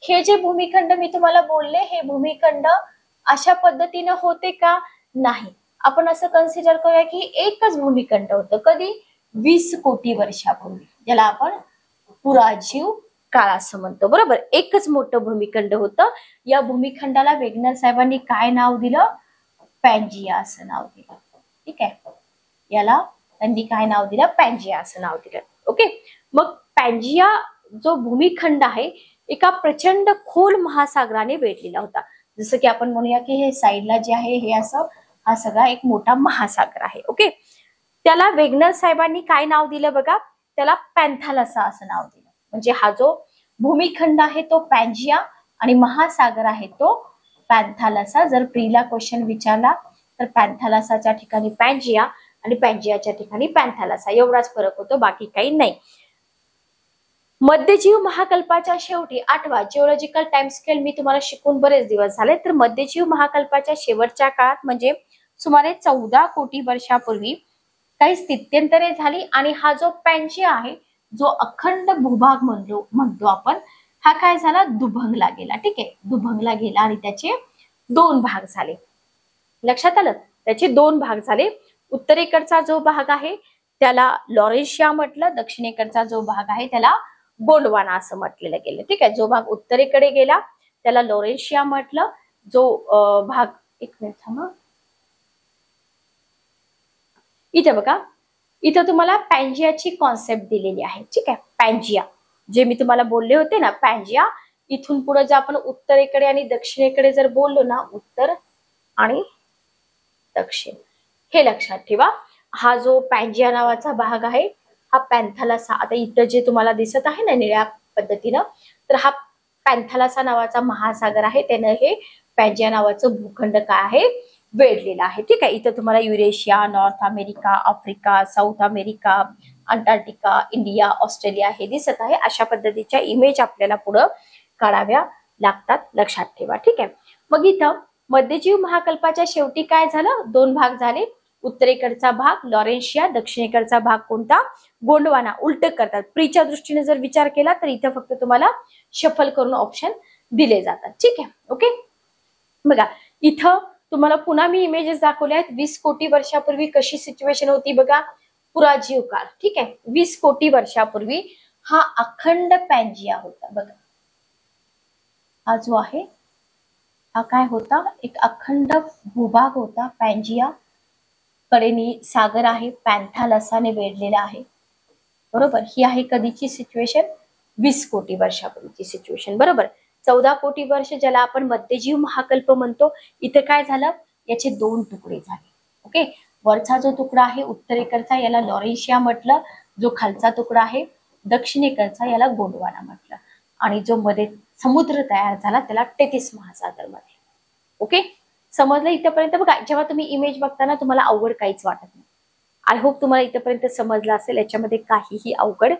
हे जे भूमिखंड मी तुम्हाला बोलले, हे भूमिखंड अशा पद्धतीने होते का, नाही. आपण असं कन्सिडर करूया की एकच भूमिखंड होतं. कधी, 20 कोटी वर्षापूर्वी, ज्याला आपण पुराजीव काळ असं म्हणतो, बरोबर. एकच मोठं भूमिखंड होतं. या भूमिखंडाला वेगनर साहेबांनी काय नाव दिलं, पॅन्जिया असं नाव दिलं. ठीक आहे. याला त्यांनी काय नाव दिलं, पॅन्जिया असं नाव दिलं. ओके. मग पॅन्जिया जो भूमिखंड आहे एका प्रचंड खोल महासागराने वेढलेला होता. जसं की आपण म्हणूया की हे साईडला जे आहे हे असं हा सगळा एक मोठा महासागर आहे. ओके. त्याला वेगनर साहेबांनी काय नाव दिलं बघा, त्याला पॅन्थालसा असं नाव दिलं. म्हणजे हा जो भूमिखंड आहे तो पॅन्जिया आणि महासागर आहे तो पॅन्थालसा. जर प्रीला क्वेश्चन विचारला तर पॅन्थालसाच्या ठिकाणी पॅन्जिया आणि पॅन्जियाच्या ठिकाणी पॅन्थालसा, एवढाच फरक होतो, बाकी काही नाही. मध्यजीव महाकल्पाच्या शेवटी, आठवा जिओलॉजिकल टाइम स्केल मी तुम्हाला शिकून बरेच दिवस झाले. तर मध्यजीव महाकल्पाच्या शेवटच्या काळात म्हणजे सुमारे 14 कोटी वर्षापूर्वी काही स्थित्यंतरे झाली आणि हा जो पॅन्जिया आहे, जो अखंड भूभाग म्हणतो आपण, हा काय झाला, दुभंगला गेला. ठीक आहे. दुभंगला गेला आणि त्याचे 2 भाग झाले. लक्षात आलं, त्याचे 2 भाग झाले. उत्तरेकडचा जो भाग आहे त्याला लॉरेन्शिया म्हटलं, दक्षिणेकडचा जो भाग आहे त्याला गोंडवाना असं म्हटलेलं गेलं. ठीक आहे. जो भाग उत्तरेकडे गेला त्याला लॉरेन्शिया म्हटलं. जो भाग, एक मिनिट थांबा, इथे बघा, इथं तुम्हाला पॅन्जियाची कॉन्सेप्ट दिलेली आहे. ठीक आहे. पॅन्जिया जे मी तुम्हाला बोलले होते ना, पॅन्जिया, इथून पुढे जर आपण उत्तरेकडे आणि दक्षिणेकडे जर बोललो ना, उत्तर आणि दक्षिण, हे लक्षात ठेवा. हा जो पॅन्जिया नावाचा भाग आहे हा पॅन्थालसा, आता इथं जे तुम्हाला दिसत आहे ना निळ्या पद्धतीनं, तर हा पॅन्थालसा नावाचा महासागर आहे. त्यानं हे पॅन्जिया नावाचं भूखंड काय आहे, वेढलेलं आहे. ठीक आहे. इथं तुम्हाला Eurasia, north America, Africa, south America, Antarctica, India, Australia हे दिसत आहे. अशा पद्धतीच्या इमेज आपल्याला पुढं काढाव्या लागतात, लक्षात ठेवा. ठीक आहे. मग इथं मध्यजीव महाकल्पाच्या शेवटी काय झालं, 2 भाग झाले. उत्तरेकडचा भाग लॉरेन्शिया, दक्षिणेकडचा भाग कोणता, गोंडवाना. उलट करतात. प्रीच्या दृष्टीने जर विचार केला तर इथं फक्त तुम्हाला शफल करून ऑप्शन दिले जातात. ठीक आहे. ओके. बघा, इथं तुम्हाला पुन्हा मी इमेजेस दाखवल्या आहेत. 20 कोटी वर्षापूर्वी कशी सिच्युएशन होती बघा, पुराजीव काळ. ठीक आहे. 20 कोटी वर्षापूर्वी हा अखंड पॅन्जिया होता. बघा, हा जो आहे हा काय होता, एक अखंड भूभाग होता पॅन्जिया. कडेनी सागर आहे, पॅन्थालसाने वेढलेला आहे, बरोबर. ही आहे कधीची सिच्युएशन, 20 कोटी वर्षापूर्वीची सिच्युएशन, बरोबर. 14 कोटी वर्ष ज्याला आपण मध्यजीव महाकल्प म्हणतो, इथे काय झालं, याचे 2 तुकडे झाले. ओके. वरचा जो तुकडा आहे उत्तरेकडचा याला लॉरेन्शिया म्हटलं, जो खालचा तुकडा आहे दक्षिणेकडचा याला गोंडवाना म्हटलं, आणि जो मध्ये समुद्र तयार झाला त्याला टेथिस महासागर मध्ये. ओके. समजलं इथपर्यंत. बघा, जेव्हा तुम्ही इमेज बघताना तुम्हाला अवघड काहीच वाटत नाही. आय होप तुम्हाला इथपर्यंत समजलं असेल. याच्यामध्ये काहीही अवघड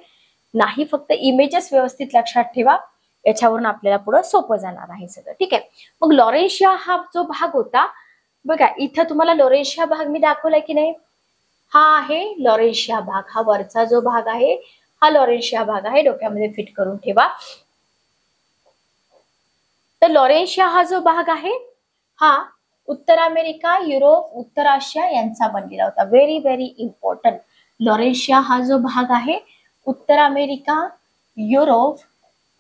नाही, फक्त इमेजेस व्यवस्थित लक्षात ठेवा, याच्यावरून आपल्याला पुढे सोपं जाणार आहे सगळं. ठीक आहे. मग लॉरेन्शिया हा जो भाग होता, बघा इथं तुम्हाला लॉरेन्शिया भाग मी दाखवलाय की नाही, हा आहे लॉरेन्शिया भाग. हा वरचा जो भाग आहे हा लॉरेन्शिया भाग आहे, डोक्यामध्ये फिट करून ठेवा. तर लॉरेन्शिया हा जो भाग आहे हा उत्तर अमेरिका, युरोप, उत्तर आशिया यांचा बनलेला होता. Very very important. लॉरेन्शिया हा जो भाग आहे उत्तर अमेरिका, युरोप,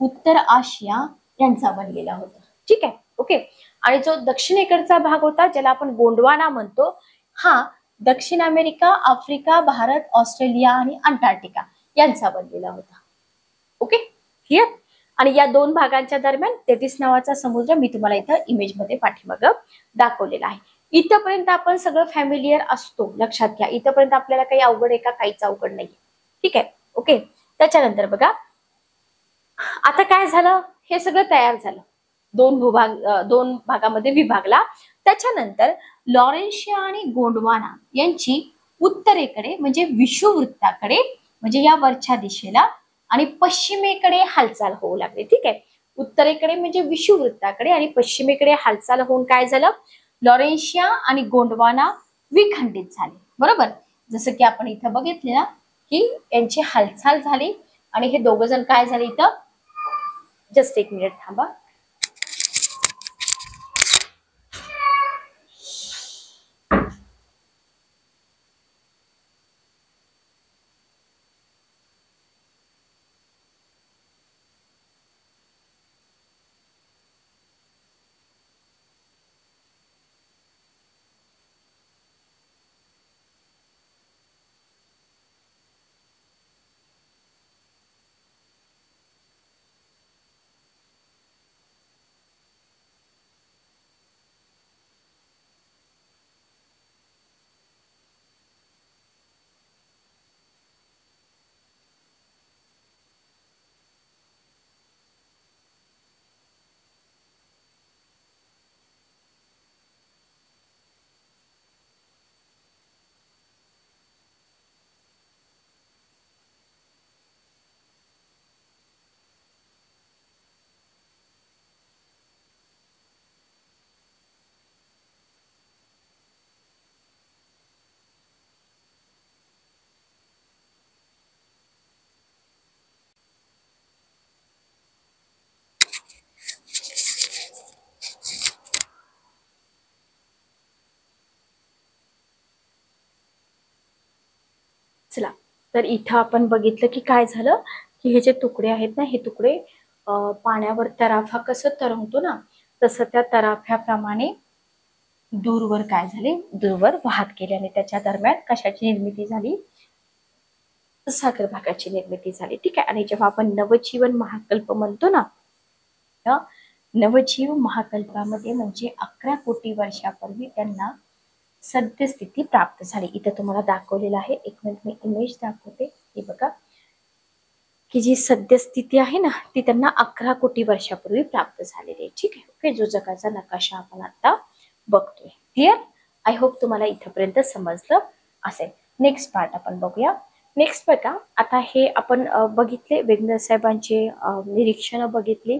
उत्तर आशिया यांचा बनलेला होता. ठीक आहे, ओके. आणि जो दक्षिणेकडचा भाग होता ज्याला आपण गोंडवाना म्हणतो, हा दक्षिण अमेरिका, आफ्रिका, भारत, ऑस्ट्रेलिया आणि अंटार्क्टिका यांचा बनलेला होता. Okay, clear. आणि या दोन भागांच्या दरम्यान तेथिस नावाचा समुद्र मी तुम्हाला इथं इमेज मध्ये पाठीमागं दाखवलेला आहे. इथपर्यंत आपण सगळं फॅमिलियर असतो, लक्षात घ्या. इथपर्यंत आपल्याला काही अवघड आहे का? काहीच अवघड नाही. ठीक आहे, ओके. त्याच्यानंतर बघा आता काय झालं, हे सगळं तयार झालं, दोन भागामध्ये विभागला. त्याच्यानंतर लॉरेन्शिया आणि गोंडवाना यांची उत्तरेकडे म्हणजे विषुववृत्ताकडे म्हणजे या वरच्या दिशेला आणि पश्चिमेकडे हालचाल होऊ लागली. ठीक आहे, उत्तरेकडे म्हणजे विषुववृत्ताकडे आणि पश्चिमेकडे हालचाल होऊन काय झालं, लॉरेन्शिया आणि गोंडवाना विखंडित झाले. बरोबर, जसं की आपण इथं बघितले ना की यांची हालचाल झाली आणि हे दोघ जण काय झाले इथं, जस्ट एक मिनिट थांबा. चला, तर इथं आपण बघितलं की काय झालं की हे जे तुकडे आहेत ना, हे तुकडे पाण्यावर तराफा कसं तरंगतो ना, तसं त्या तराफ्याप्रमाणे दूरवर काय झाले, दूरवर वाहत गेले आणि त्याच्या दरम्यान कशाची निर्मिती झाली, सागर भागाची निर्मिती झाली. ठीक आहे. आणि जेव्हा आपण नवजीवन महाकल्प म्हणतो ना, नवजीव महाकल्पामध्ये म्हणजे 11 कोटी वर्षापूर्वी त्यांना सद्यस्थिती प्राप्त झाली. इथं तुम्हाला दाखवलेलं आहे, एक मिनिट मी इमेज दाखवते. हे बघा की जी सद्यस्थिती आहे ना ती त्यांना 11 कोटी वर्षापूर्वी प्राप्त झालेली आहे. ठीक आहे, ओके. जो जगाचा नकाशा आपण आता बघतोय. क्लिअर? आय होप तुम्हाला इथपर्यंत समजलं असेल. नेक्स्ट पार्ट आपण बघूया. नेक्स्ट बघा, आता हे आपण बघितले वेगनर साहेबांचे निरीक्षण बघितली.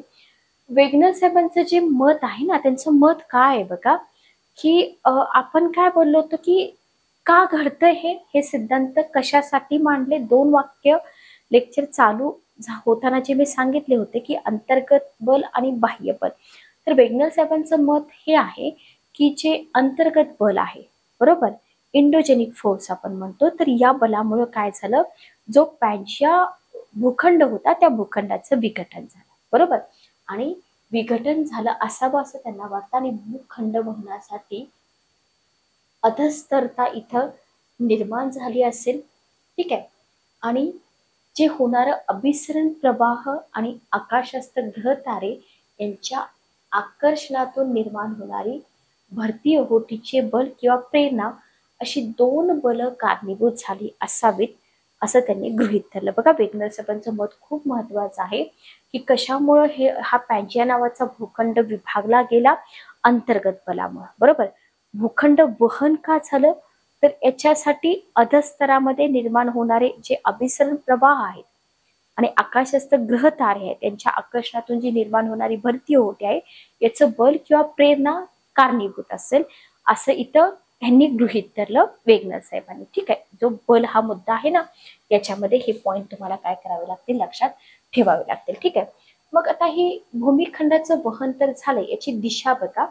वेगनर साहेबांचं जे मत आहे ना, त्यांचं मत काय आहे बघा की आपण काय बोललो होतो की का घडतं हे सिद्धांत कशासाठी मांडले, 2 वाक्य लेक्चर चालू होताना जे मी सांगितले होते की अंतर्गत बल आणि बाह्य बल. तर वेगनर साहेबांचं मत हे आहे की जे अंतर्गत बल आहे, बरोबर, इंडोजेनिक फोर्स आपण म्हणतो, तर या बलामुळे काय झालं, जो पॅन्जिया भूखंड होता त्या भूखंडाचं विघटन झालं. बरोबर, आणि विघटन झालं असावं असं त्यांना वाटतं आणि भूखंड होण्यासाठी अधस्तरता इथं निर्माण झाली असेल. ठीक आहे, आणि जे होणारं अभिसरण प्रवाह आणि आकाशस्थ ग्रह तारे यांच्या आकर्षणातून निर्माण होणारी भरती ओहोटीचे बल किंवा प्रेरणा अशी 2 बल कारणीभूत झाली असावीत असं त्यांनी गृहीत धरलं. बघा, वेगनर साहेबांचं मत खूप महत्वाचं आहे की कशामुळे हा पॅन्जिया नावाचा भूखंड विभागला गेला, अंतर्गत बलामुळे. बरोबर, भूखंड वहन का झालं, तर याच्यासाठी अधस्तरामध्ये निर्माण होणारे जे अभिसरण प्रवाह आहेत आणि आकाशस्थ ग्रह तारे आहेत त्यांच्या आकर्षणातून जी निर्माण होणारी भरती ओहोटी आहे याचं बल किंवा प्रेरणा कारणीभूत असेल असं इथं त्यांनी गृहीत धरलं वेगनर साहेबांनी. ठीक आहे, जो बल हा मुद्दा आहे ना याच्यामध्ये हे पॉइंट तुम्हाला काय करावे लागतील, लक्षात ठेवावे लागतील. ठीक आहे, मग आता ही भूमिखंडाचं वहन तर झालंय, याची दिशा बघा.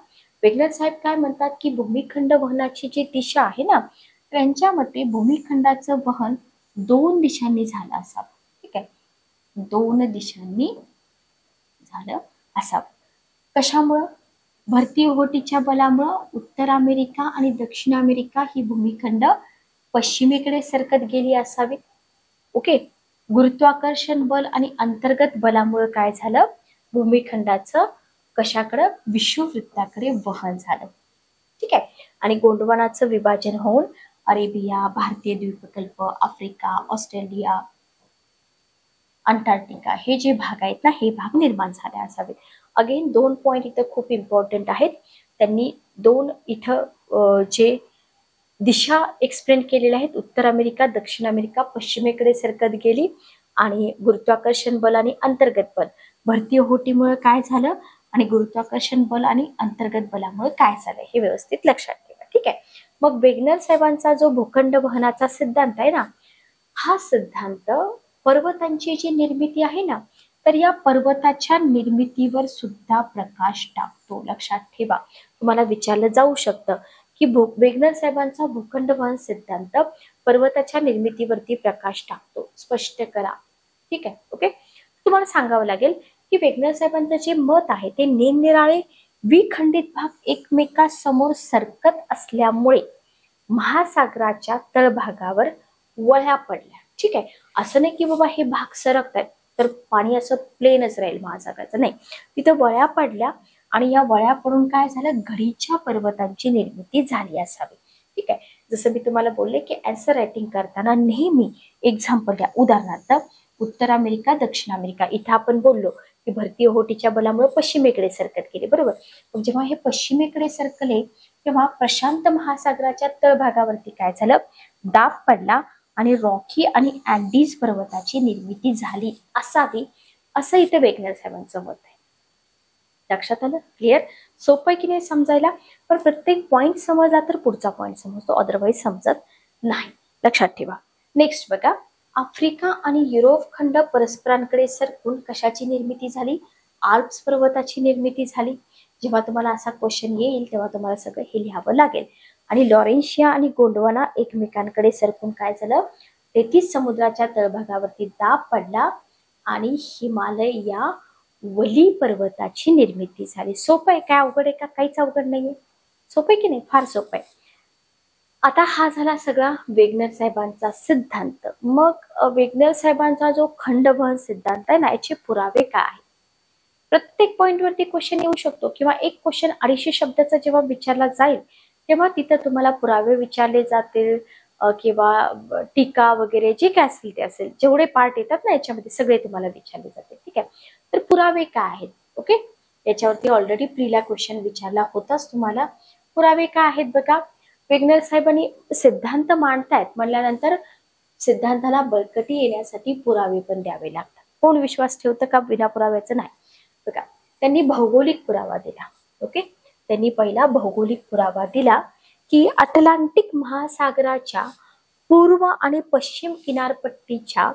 वेगनर साहेब काय म्हणतात की भूमिखंड वहनाची जी दिशा आहे ना, त्यांच्या मते भूमिखंडाचं वहन 2 दिशांनी झालं असावं. ठीक आहे, 2 दिशांनी झालं असावं. कशामुळं? भरती ओहोटीच्या बलामुळं उत्तर अमेरिका आणि दक्षिण अमेरिका ही भूमिखंड पश्चिमेकडे सरकत गेली असावी. ओके, गुरुत्वाकर्षण बल आणि अंतर्गत बलामुळे काय झालं, भूमिखंडाचं कशाकडे, विषुववृत्ताकडे वहन झालं. ठीक आहे, आणि गोंडवानाचं विभाजन होऊन अरेबिया, भारतीय द्वीपकल्प, आफ्रिका, ऑस्ट्रेलिया, अंटार्क्टिका हे जे भाग आहेत ना, हे भाग निर्माण झाले असावेत. अगेन 2 पॉइंट इथं खूप इम्पॉर्टंट आहेत. त्यांनी 2 इथं जे दिशा एक्सप्लेन केलेल्या आहेत, उत्तर अमेरिका, दक्षिण अमेरिका पश्चिमेकडे सरकत गेली आणि गुरुत्वाकर्षण बल आणि अंतर्गत बल, भरती ओहोटीमुळे काय झालं आणि गुरुत्वाकर्षण बल आणि अंतर्गत बलामुळे काय झालं हे व्यवस्थित लक्षात ठेवा. ठीक आहे, मग वेगनर साहेबांचा जो भूखंड वहनाचा सिद्धांत आहे ना, हा सिद्धांत पर्वतांची जी निर्मिती आहे ना, तर या पर्वताच्या निर्मितीवर सुद्धा प्रकाश टाकतो. लक्षात ठेवा, तुम्हाला विचारलं जाऊ शकतं की वेगनर साहेबांचा भूखंड वहन सिद्धांत पर्वताच्या निर्मितीवरती प्रकाश टाकतो, स्पष्ट करा. ठीक आहे, ओके. तुम्हाला सांगावं लागेल की वेगनर साहेबांचं जे मत आहे ते निरनिराळे विखंडित भाग एकमेकांसमोर सरकत असल्यामुळे महासागराच्या तळभागावर वळ्या पडल्या. ठीक आहे, असं नाही की बाबा हे भाग सरकत आहेत तर पाणी असं प्लेनच राहील महासागराचं, नाही, तिथं वळ्या पडल्या आणि या वळ्या पडून काय झालं, घडीच्या पर्वतांची निर्मिती झाली असावी. ठीक आहे, जसं मी तुम्हाला बोलले की आन्सर रायटिंग करताना नेहमी एक्झाम्पल द्या. उदाहरणार्थ उत्तर अमेरिका, दक्षिण अमेरिका, इथं आपण बोललो की भरती ओहोटीच्या बलामुळे पश्चिमेकडे सरकत गेले, बरोबर. मग जेव्हा हे पश्चिमेकडे सरकले तेव्हा प्रशांत महासागराच्या तळभागावरती काय झालं, दाब पडला आणि रॉकी आणि अँडीज पर्वताची निर्मिती झाली असावी, असं इथे वेगनर साहेबांचं मत आहे. लक्षात आलं? क्लिअर? सोपं आहे की नाही समजायला? पण प्रत्येक पॉइंट समजला तर पुढचा पॉइंट समजतो, अदरवाईज समजत नाही. लक्षात ठेवा. नेक्स्ट बघा, आफ्रिका आणि युरोप खंड परस्परांकडे सरकून कशाची निर्मिती झाली, आल्प्स पर्वताची निर्मिती झाली. जेव्हा तुम्हाला असा क्वेश्चन येईल तेव्हा तुम्हाला सगळं हे लिहावं लागेल. आणि लॉरेन्शिया आणि गोंडवाना एकमेकांकडे सरकून काय झालं, तेथील समुद्राच्या तळभागावरती दाब पडला आणि हिमालय या वली पर्वताची निर्मिती झाली. सोपं आहे, काय अवघड आहे का? काहीच अवघड नाहीये, सोपं आहे की नाही? फार सोपं आहे. आता हा झाला सगळा वेगनर साहेबांचा सिद्धांत. मग वेगनर साहेबांचा जो खंडवहन सिद्धांत आहे ना, याचे पुरावे काय आहे? प्रत्येक पॉइंटवरती क्वेश्चन येऊ शकतो किंवा एक क्वेश्चन 250 शब्दाचा जेव्हा विचारला जाईल तेव्हा तिथं तुम्हाला पुरावे विचारले जातील किंवा टीका वगैरे जे काय असेल ते असेल, जेवढे पार्ट येतात ना याच्यामध्ये सगळे तुम्हाला विचारले जातील. ठीक आहे, तर पुरावे काय आहेत? ओके, याच्यावरती ऑलरेडी प्रीला क्वेश्चन विचारला होताच तुम्हाला. पुरावे काय आहेत बघा, वेगनर साहेबांनी सिद्धांत मांडतायत म्हणल्यानंतर सिद्धांताला बळकटी येण्यासाठी पुरावे पण द्यावे लागतात. कोण विश्वास ठेवतं का बिना पुराव्याचं? नाही. बघा, त्यांनी भौगोलिक पुरावा दिला. ओके, त्यांनी पहिला भौगोलिक पुरावा दिला की अटलांटिक महासागराच्या पूर्व आणि पश्चिम किनारपट्टीच्या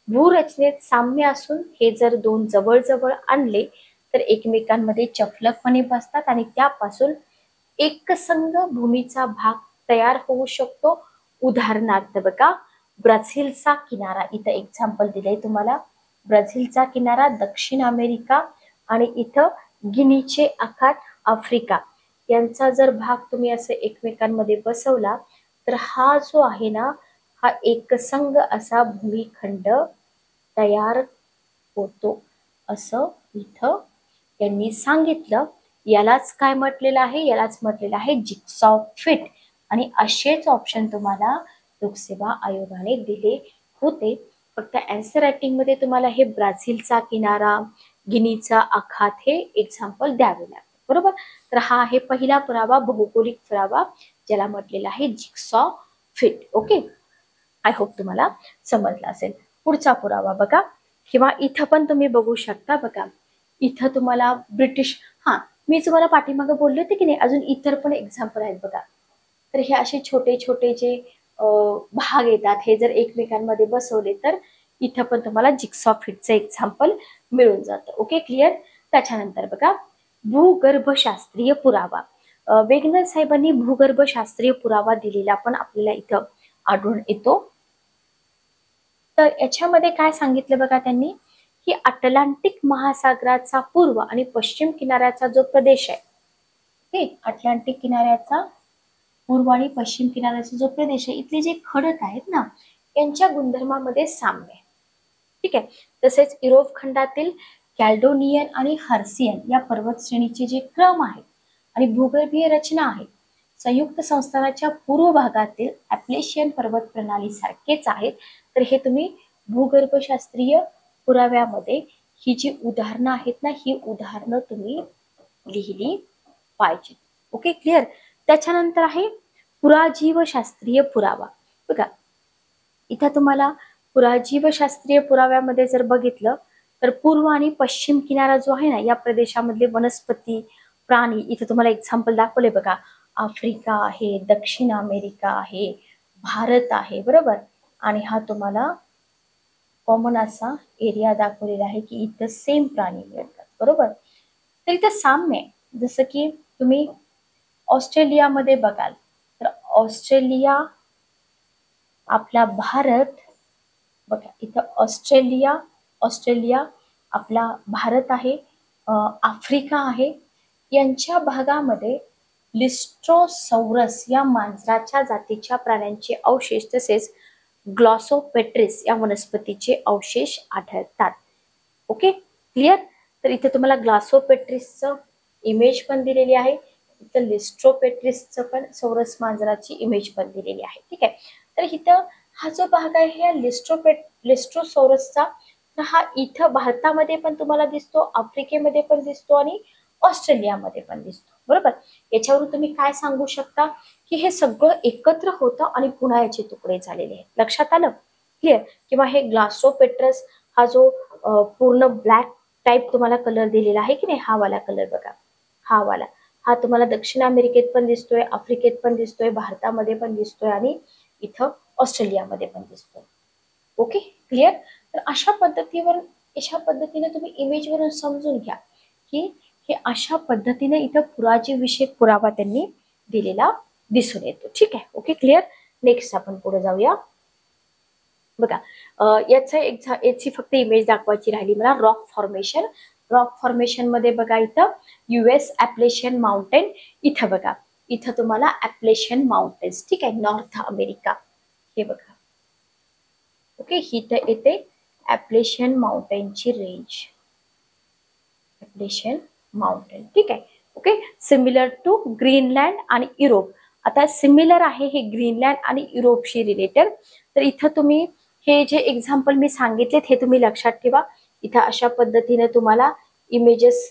भूरचनेत साम्य असून हे जर 2 जवळजवळ आणले तर एकमेकांमध्ये चपलकपणे बसतात आणि त्यापासून एकसंध भूमीचा भाग तयार होऊ शकतो. उदाहरणार्थ बघा, ब्राझीलचा किनारा, इथं एक्झाम्पल दिलंय तुम्हाला, ब्राझीलचा किनारा, दक्षिण अमेरिका आणि इथं गिनीचे आखात, आफ्रिका यांचा जर भाग तुम्ही असं एकमेकांमध्ये बसवला तर हा जो आहे ना, हा एकसंध असा भूमिखंड तयार होतो असं इथं यांनी सांगितलं. यालाच काय म्हटलेलं आहे? यालाच म्हटलेलं आहे जिग्सॉ फिट. आणि असेच ऑप्शन तुम्हाला लोकसेवा आयोगाने दिले होते. फक्त आन्सर रायटिंग मध्ये तुम्हाला हे ब्राझीलचा किनारा, गिनीचा आखात हे एक्झाम्पल द्यावे लागते, बरोबर. तर हा आहे पहिला पुरावा, भौगोलिक पुरावा, ज्याला म्हटलेला आहे jigsaw fit. Okay, I hope तुम्हाला समजलं असेल. पुढचा पुरावा बघा, किंवा इथं पण तुम्ही बघू शकता. बघा, इथं तुम्हाला ब्रिटिश, मी तुम्हाला पाठीमागे बोलले होते की नाही, अजून इतर पण एक्झाम्पल आहेत बघा. तर हे असे छोटे छोटे जे भाग येतात हे जर एकमेकांमध्ये बसवले तर इथं पण तुम्हाला जिग्सॉ फिटचं एक्झाम्पल मिळून जातं. Okay, clear. त्याच्यानंतर बघा, भूगर्भशास्त्रीय पुरावा. वेगनर साहेबांनी भूगर्भशास्त्रीय पुरावा दिलेला पण आपल्याला इथं आढळून येतो. तर याच्यामध्ये काय सांगितलं बघा त्यांनी, की अटलांटिक महासागराचा पूर्व आणि पश्चिम किनाऱ्याचा जो प्रदेश आहे, अटलांटिक किनाऱ्याचा पूर्व आणि पश्चिम किनाऱ्याचा जो प्रदेश आहे, इथले जे खडक आहेत ना, यांच्या गुणधर्मामध्ये साम्य आहे. ठीक आहे. तसेच युरोप खंडातील कॅल्डोनियन आणि हर्सियन या पर्वत श्रेणीचे जे क्रम आहेत आणि भूगर्भीय रचना आहे, संयुक्त संस्थानाच्या पूर्व भागातील ॲप्लेशियन पर्वत प्रणाली सारखेच आहेत. तर हे तुम्ही भूगर्भशास्त्रीय पुराव्यामध्ये ही जी उदाहरणं आहेत ना, ही उदाहरणं तुम्ही लिहिली पाहिजे. Okay, clear. त्याच्यानंतर आहे पुराजीवशास्त्रीय पुरावा. बघा, इथं तुम्हाला पुराजीवशास्त्रीय पुराव्यामध्ये जर बघितलं तर पूर्व आणि पश्चिम किनारा जो आहे ना, या प्रदेशामधले वनस्पती, प्राणी, इथे तुम्हाला एक्झाम्पल दाखवले बघा. आफ्रिका आहे, दक्षिण अमेरिका आहे, भारत आहे, बरोबर. आणि हा तुम्हाला कॉमन असा एरिया दाखवलेला आहे की इथं सेम प्राणी मिळतात, बरोबर. तर इथं साम्य आहे. जसं की तुम्ही ऑस्ट्रेलियामध्ये बघाल तर ऑस्ट्रेलिया, आपला भारत, बघा इथं ऑस्ट्रेलिया आपला भारत आहे, आफ्रिका आहे. यांच्या भागामध्ये लिस्ट्रोसौरस या मांजराच्या जातीच्या प्राण्यांचे अवशेष तसेच ग्लॉसोपेट्रिस या वनस्पतीचे अवशेष आढळतात. Okay, clear. तर इथे तुम्हाला ग्लॉसोपेट्रिसचं इमेज पण दिलेली आहे, इथं लिस्ट्रोपेट्रिसचं पण सौरस मांजराची इमेज पण दिलेली आहे. ठीक आहे. तर इथं हा जो भाग आहे हा लिस्ट्रोसौरसचा, हा इथं भारतामध्ये पण तुम्हाला दिसतो, आफ्रिकेमध्ये पण दिसतो आणि ऑस्ट्रेलियामध्ये पण दिसतो, बरोबर. याच्यावरून तुम्ही काय सांगू शकता की हे सगळं एकत्र होतं आणि पुन्हा याचे तुकडे झालेले आहेत. लक्षात आलं, क्लिअर. किंवा हे ग्लॉसोपेट्रस हा जो पूर्ण ब्लॅक टाइप तुम्हाला कलर दिलेला आहे की नाही, हा वाला कलर बघा, हा वाला, हा तुम्हाला दक्षिण अमेरिकेत पण दिसतोय, आफ्रिकेत पण दिसतोय, भारतामध्ये पण दिसतोय आणि इथं ऑस्ट्रेलियामध्ये पण दिसतोय. Okay, clear. तर अशा पद्धतीने तुम्ही इमेज वरून समजून घ्या की हे अशा पद्धतीने इथं पुराजीविषयक पुरावा त्यांनी दिलेला दिसून येतो. ठीक आहे. Okay, clear. नेक्स्ट आपण पुढे जाऊया. बघा, याची फक्त इमेज दाखवायची राहिली मला. रॉक फॉर्मेशन मध्ये बघा, इथं US ॲप्लेशियन माउंटेन, इथं बघा, इथं तुम्हाला ॲप्लेशियन माउंटेन्स, ठीक आहे, नॉर्थ अमेरिका, हे बघा. ओके, इथं येते ॲप्लेशियन माउंटेनची रेंज, ॲप्लेशियन माउंटेन, ठीक आहे. ओके, सिमिलर टू ग्रीनलँड आणि युरोप. आता सिमिलर आहे हे ग्रीनलँड आणि युरोपशी रिलेटेड. तर इथं तुम्ही हे जे एक्झाम्पल मी सांगितलेत हे तुम्ही लक्षात ठेवा. इथं अशा पद्धतीने तुम्हाला इमेजेस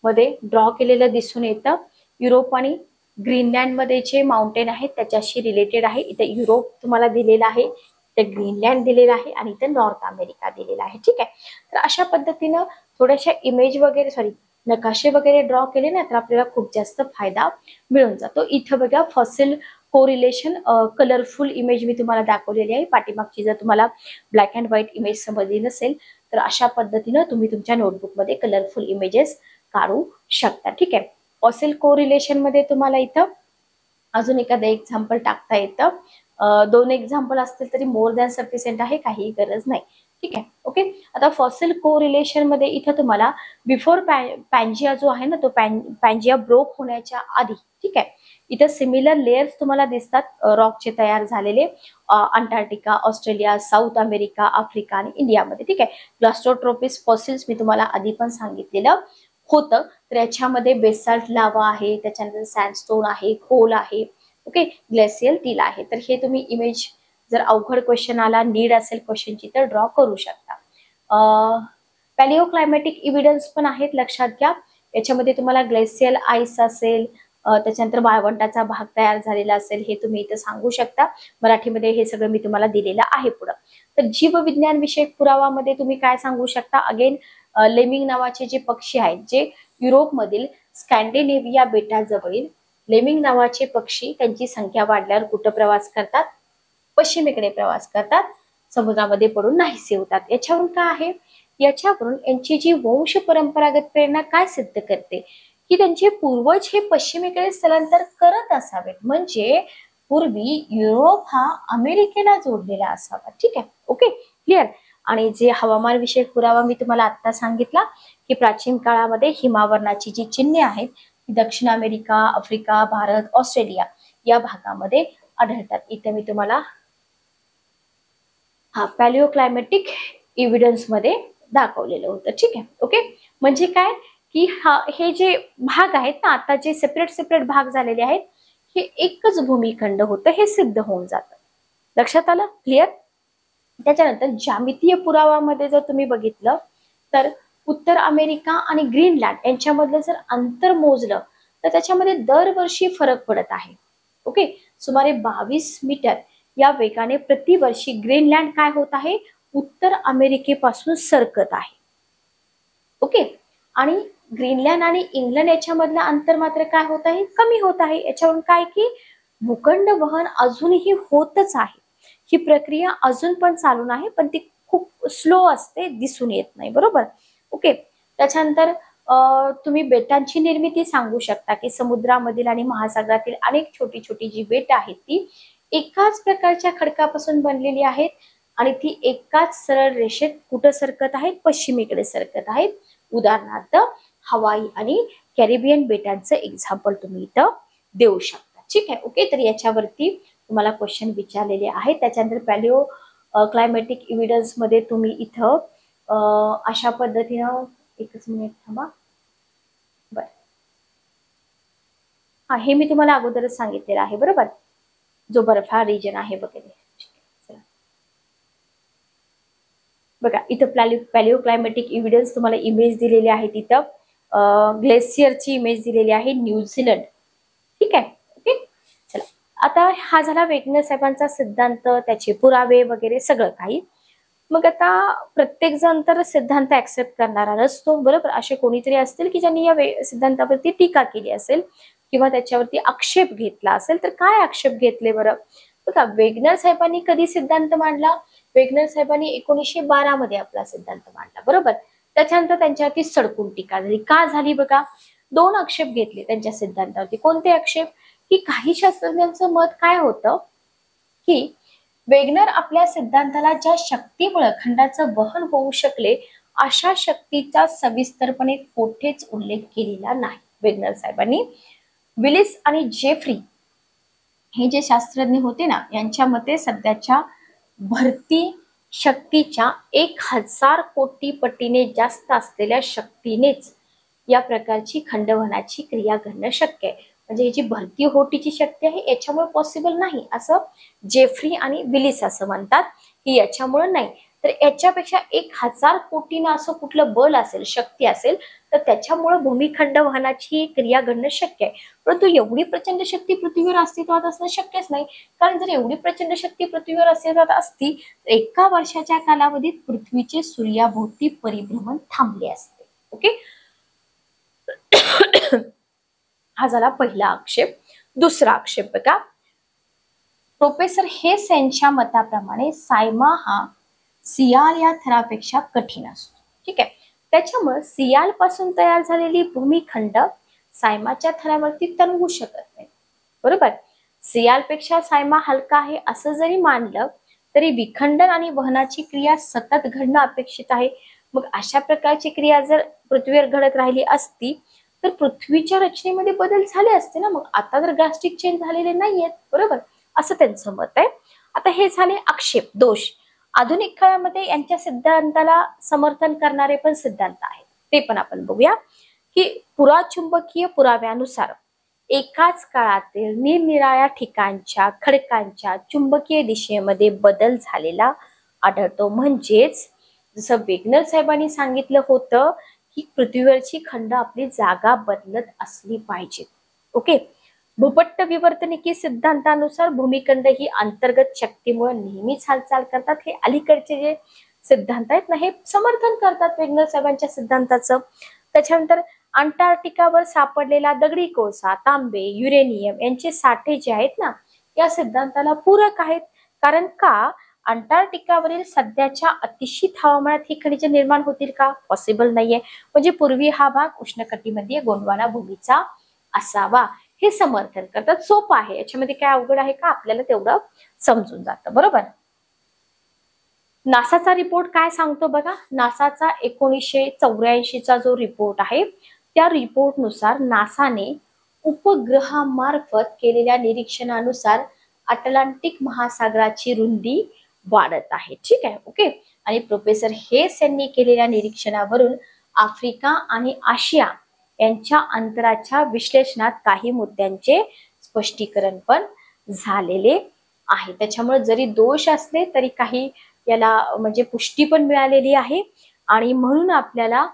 मध्ये ड्रॉ केलेलं दिसून येतं. युरोप आणि ग्रीनलँड मध्ये जे माउंटेन आहेत त्याच्याशी रिलेटेड आहे. इथे युरोप तुम्हाला दिलेला आहे, इथे ग्रीनलँड दिलेला आहे आणि इथे नॉर्थ अमेरिका दिलेला आहे. ठीक आहे. तर अशा पद्धतीनं थोड्याशा इमेज वगैरे नकाशे वगैरे ड्रॉ केले ना तर आपल्याला खूप जास्त फायदा मिळून जातो. इथं बघा फॉसिल कोरिलेशन कलरफुल इमेज मी तुम्हाला दाखवलेली आहे. पाठीमागची जर तुम्हाला ब्लॅक अँड व्हाईट इमेज समजली नसेल तर अशा पद्धतीनं तुम्ही तुमच्या नोटबुकमध्ये कलरफुल इमेजेस काढू शकता. ठीक आहे. फॉसिल कोरिलेशन मध्ये तुम्हाला इथं अजून एखादं एक्झाम्पल टाकता येतं. 2 एक्झाम्पल असतील तरी मोर दॅन सफिशियंट आहे, काही गरज नाही. ठीक आहे. ओके, आता फॉसिल कोरिलेशन मध्ये इथं तुम्हाला बिफोर पॅन्जिया जो आहे ना तो पॅन्जिया ब्रोक होण्याच्या आधी, ठीक आहे, इथं सिमिलर लेयर्स तुम्हाला दिसतात रॉकचे तयार झालेले Antarctica, Australia, south America, Africa आणि इंडियामध्ये. ठीक आहे. ग्लास्टोट्रोपिस फॉसिल्स मी तुम्हाला आधी पण सांगितलेलं होतं. तर याच्यामध्ये बेसाल्ट लावा आहे, त्याच्यानंतर सँडस्टोन आहे, कोल आहे, ओके, ग्लेशियल टील आहे. तर हे तुम्ही इमेज जर अवघड क्वेश्चन आला, नीड असेल क्वेश्चनची तर ड्रॉ करू शकता. पॅलिओ क्लायमॅटिक इव्हिडन्स पण आहेत, लक्षात घ्या. याच्यामध्ये तुम्हाला ग्लेशियल आईस असेल, त्याच्यानंतर वाळवंटाचा भाग तयार झालेला असेल, हे तुम्ही इथं सांगू शकता. मराठीमध्ये हे सगळं मी तुम्हाला दिलेलं आहे पुढं. तर जीवविज्ञान विषयक पुरावामध्ये तुम्ही काय सांगू शकता? अगेन लेमिंग नावाचे जे पक्षी आहेत जे युरोपमधील स्कॅन्डिनेव्हिया बेटाजवळील लेमिंग नावाचे पक्षी, त्यांची संख्या वाढल्यावर कुठं प्रवास करतात? पश्चिमेकडे प्रवास करतात, समुद्रामध्ये पडून नाहीसे होतात. याच्यावरून काय आहे? याच्यावरून यांची जी वंश परंपरागत प्रेरणा काय सिद्ध करते? की त्यांचे पूर्वज हे पश्चिमेकडे स्थलांतर करत असावेत, म्हणजे पूर्वी युरोप हा अमेरिकेला जोडलेला असावा. ठीक आहे, ओके, क्लिअर. आणि जे हवामान विषयक पुरावा मी तुम्हाला आता सांगितला की प्राचीन काळामध्ये हिमावरणाची जी चिन्हे आहेत ती दक्षिण अमेरिका, आफ्रिका, भारत, ऑस्ट्रेलिया या भागामध्ये आढळतात. इथे मी तुम्हाला पॅलिओक्लायमॅटिक एव्हिडन्स मध्ये दाखवलेलं होतं. ठीक आहे, ओके. म्हणजे काय की हे जे भाग आहेत ना, आता जे सेपरेट सेपरेट भाग झालेले आहेत हे एकच भूमिखंड होतं हे सिद्ध होऊन जातं. लक्षात आलं? क्लिअर. त्याच्यानंतर ज्यामितीय पुरावामध्ये जर तुम्ही बघितलं तर उत्तर अमेरिका आणि ग्रीनलँड यांच्यामधलं जर अंतर मोजलं तर त्याच्यामध्ये दरवर्षी फरक पडत आहे. ओके, सुमारे 22 मीटर या वेगाने प्रतिवर्षी ग्रीनलँड काय होत आहे, उत्तर अमेरिकेपासून सरकत आहे. ओके, आणि ग्रीनलँड आणि इंग्लंड याच्यामधलं अंतर मात्र काय होत आहे, कमी होत आहे. याच्यावरून काय की भूखंड वहन अजूनही होतच आहे. ही प्रक्रिया अजून पण चालू आहे, पण ती खूप स्लो असते, दिसून येत नाही. बरोबर, ओके. त्याच्यानंतर तुम्ही बेटांची निर्मिती सांगू शकता की समुद्रामधील आणि महासागरातील अनेक छोटी छोटी जी बेट आहेत ती एकाच प्रकारच्या खडकापासून बनलेली आहेत आणि ती एकाच सरळ रेषेत कुठं सरकत आहेत, पश्चिमेकडे सरकत आहेत. उदाहरणार्थ हवाई आणि कॅरिबियन बेटांचं एक्झाम्पल तुम्ही इथं देऊ शकता. ठीक आहे, ओके. तर याच्यावरती तुम्हाला क्वेश्चन विचारलेले आहेत. त्याच्यानंतर पॅलिओ क्लायमॅटिक एव्हिडन्स मध्ये तुम्ही इथं अशा पद्धतीनं, एकच मिनिट थांबा. बरं, हे मी तुम्हाला अगोदरच सांगितलेलं आहे. बरोबर, जो बर्फाळ रिजन आहे वगैरे. बघा इथं पॅलिओ क्लायमॅटिक एव्हिडन्स तुम्हाला इमेज दिलेली आहे. तिथं ग्लेशियरची इमेज दिलेली आहे, न्यूझीलंड. ठीक आहे, ओके. चला, आता हा झाला वेगनर साहेबांचा सिद्धांत, त्याचे पुरावे वगैरे सगळं काही. मग आता प्रत्येक जण तर सिद्धांत ऍक्सेप्ट करणारा नसतो. बरोबर, असे कोणीतरी असतील की ज्यांनी या सिद्धांतावरती टीका केली असेल किंवा त्याच्यावरती आक्षेप घेतला असेल. तर काय आक्षेप घेतले बरं? बघा, वेगनर साहेबांनी कधी सिद्धांत मांडला? वेगनर साहेबांनी 1912 मध्ये आपला सिद्धांत मांडला. बरोबर, त्याच्यानंतर त्यांच्यावरती सडकून टीका झाली. का झाली? बघा, 2 आक्षेप घेतले त्यांच्या सिद्धांतावरती. कोणते आक्षेप? की काही शास्त्रज्ञांचं मत काय होतं की वेगनर आपल्या सिद्धांताला ज्या शक्तीमुळे खंडाचं वहन होऊ शकले अशा शक्तीचा सविस्तरपणे कोठेच उल्लेख केलेला नाही. वेगनर साहेबांनी विलिस आणि जेफ्री हे जे शास्त्रज्ञ होते ना, यांच्या मते सध्याच्या भरती शक्तीच्या 1000 कोटी पटीने जास्त असलेल्या शक्तीनेच या प्रकारची खंडवहनाची क्रिया घडणं शक्य आहे. म्हणजे ही जी भरती होटीची शक्ती आहे याच्यामुळे पॉसिबल नाही, असं जेफ्री आणि विलिस असं म्हणतात की याच्यामुळे नाही. तर याच्यापेक्षा 1000 कोटीनं असं कुठलं बल असेल, शक्ती असेल तर त्याच्यामुळे भूमिखंड वहनाची क्रिया घडणं शक्य आहे. परंतु एवढी प्रचंड शक्ती पृथ्वीवर अस्तित्वात असणं शक्यच नाही. कारण जर एवढी प्रचंड शक्ती पृथ्वीवर अस्तित्वात असती तर 1 वर्षाच्या कालावधीत पृथ्वीचे सूर्याभोवती परिभ्रमण थांबले असते. ओके, हा झाला पहिला आक्षेप. दुसरा आक्षेप बघा, प्रोफेसर हेस यांच्या मताप्रमाणे सायमा हा सियाल या थरापेक्षा कठीण असतो. ठीक आहे, त्याच्यामुळे सियाल पासून तयार झालेली भूमिखंड सायमाच्या थरावरती तरंगू शकत नाही. बरोबर, सियालपेक्षा सायमा हलका आहे असं जरी मानलं तरी विखंडन आणि वहनाची क्रिया सतत घडणं अपेक्षित आहे. मग अशा प्रकारची क्रिया जर पृथ्वीवर घडत राहिली असती तर पृथ्वीच्या रचनेमध्ये बदल झाले असते ना. मग आता तर ड्रास्टिक चेंज झालेले नाहीयेत. बरोबर, असं त्यांचं मत आहे. आता हे झाले आक्षेप, दोष. आधुनिक काळामध्ये यांच्या सिद्धांताला समर्थन करणारे पण सिद्धांत आहेत, ते पण आपण बघूया. की पुराचुंबकीय पुराव्यानुसार एकाच काळातील निरनिराळ्या ठिकाणच्या खडकांच्या चुंबकीय दिशेमध्ये बदल झालेला आढळतो. म्हणजेच जसं वेगनर साहेबांनी सांगितलं होतं की पृथ्वीवरची खंड आपली जागा बदलत असली पाहिजे. ओके, भूपट्ट विवर्तनिकी सिद्धांतानुसार भूमिखंड ही अंतर्गत शक्तीमुळे नेहमीच हालचाल करतात. हे अलीकडचे जे सिद्धांत आहेत ना हे समर्थन करतात वेगनर साहेबांच्या सिद्धांताचं. त्याच्यानंतर अंटार्क्टिकावर सापडलेला दगडी कोळसा, तांबे, युरेनियम यांचे साठे जे आहेत ना या सिद्धांताला पूरक आहेत. कारण का? अंटार्क्टिकावरील सध्याच्या अतिशीत हवामानात ही खनिजे निर्माण होतील का? पॉसिबल नाहीये. म्हणजे पूर्वी हा भाग उष्णकटिबंधीय गोंडवाना भूमीचा असावा हे समर्थन करतात. सोपं आहे, याच्यामध्ये काय अवघड आहे का? आपल्याला तेवढं समजून जातं. बरोबर. नासाचा रिपोर्ट काय सांगतो बघा. नासाचा 1984चा जो रिपोर्ट आहे त्या रिपोर्टनुसार नासाने उपग्रहामार्फत केलेल्या निरीक्षणानुसार अटलांटिक महासागराची रुंदी वाढत आहे. ठीक आहे, ओके. आणि प्रोफेसर हेस यांनी केलेल्या निरीक्षणावरून आफ्रिका आणि आशिया यांच्या अंतराच्या विश्लेषणात काही मुद्द्यांचे स्पष्टीकरण पण झालेले आहे. त्याच्यामुळे जरी दोष असले तरी काही याला म्हणजे पुष्टी पण मिळालेली आहे. आणि म्हणून आपल्याला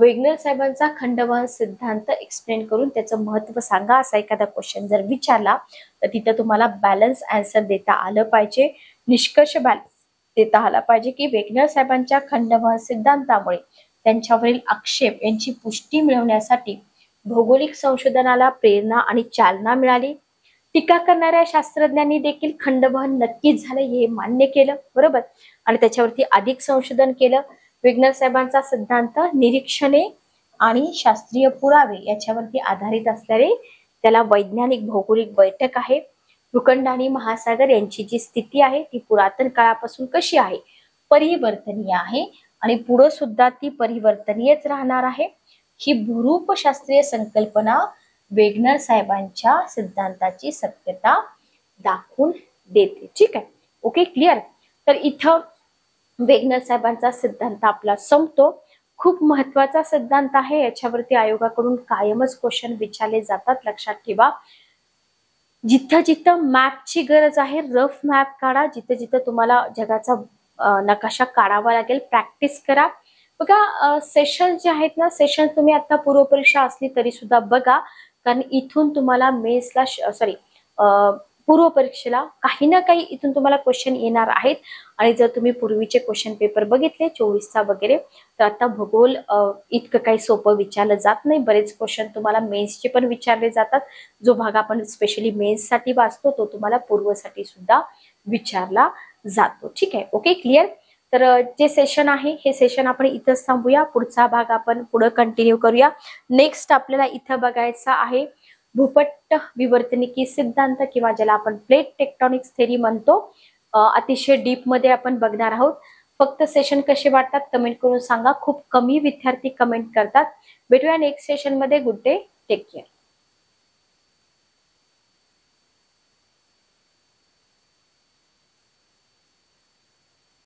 वेगनर साहेबांचा खंडवहन सिद्धांत एक्सप्लेन करून त्याचं महत्व सांगा असा एखादा क्वेश्चन जर विचारला तर तिथं तुम्हाला बॅलन्स आन्सर देता आलं पाहिजे, निष्कर्ष बॅलन्स देता आला पाहिजे की वेगनर साहेबांच्या खंडवहन सिद्धांतामुळे त्यांच्यावरील आक्षेप यांची पुष्टी मिळवण्यासाठी भौगोलिक संशोधनाला प्रेरणा आणि चालना मिळाली. टीका करणाऱ्या शास्त्रज्ञांनी देखील खंडवहन नक्कीच झालं हे मान्य केलं. बरोबर. आणि त्याच्यावरती अधिक संशोधन केलं. वेगनर साहेबांचा सिद्धांत निरीक्षणे आणि शास्त्रीय पुरावे याच्यावरती आधारित असणारे त्याला वैज्ञानिक भौगोलिक बैठक आहे. भूखंड आणि महासागर यांची जी स्थिती आहे ती पुरातन काळापासून कशी आहे, परिवर्तनीय आहे आणि पुढे सुद्धा ती परिवर्तनीयच राहणार आहे. ही भूरूपशास्त्रीय संकल्पना वेगनर साहेबांच्या सिद्धांताची सत्यता दाखवून देते. ठीक आहे, ओके, क्लिअर. तर इथं वेगनर साहेबांचा सिद्धांत आपला संपतो. खूप महत्वाचा सिद्धांत आहे, याच्यावरती आयोगाकडून कायमच क्वेश्चन विचारले जातात. लक्षात ठेवा, जिथं जिथं मॅपची गरज आहे रफ मॅप काढा. जिथं जिथं तुम्हाला जगाचा नकाशा काढावा लागेल प्रॅक्टिस करा. बघा सेशन जे आहेत ना, सेशन तुम्ही आता पूर्वपरीक्षा असली तरी सुद्धा बघा, कारण इथून तुम्हाला मेन्सला पूर्व परीक्षेला काही ना काही इथून तुम्हाला क्वेश्चन येणार आहेत. आणि जर तुम्ही पूर्वीचे क्वेश्चन पेपर बघितले 24चा वगैरे तर आता भूगोल इतकं काही सोपं विचारलं जात नाही. बरेच क्वेश्चन तुम्हाला मेन्सचे पण विचारले जातात. जो भाग आपण स्पेशली मेन्ससाठी वाचतो तो तुम्हाला पूर्वसाठी सुद्धा विचारला जातो. ठीक आहे, ओके, क्लिअर. तर जे सेशन आहे हे सेशन आपण इथंच थांबूया. पुढचा भाग आपण पुढे कंटिन्यू करूया. नेक्स्ट आपल्याला इथं बघायचं आहे भूपट्ट विवर्तनिकी सिद्धांत किंवा ज्याला आपण प्लेट टेक्टॉनिक्स थेरी म्हणतो. अतिशय डीप मध्ये आपण बघणार आहोत. फक्त सेशन कसे वाटतात कमेंट करून सांगा. खूप कमी विद्यार्थी कमेंट करतात. भेटूया नेक्स्ट सेशन मध्ये. Good day, take care.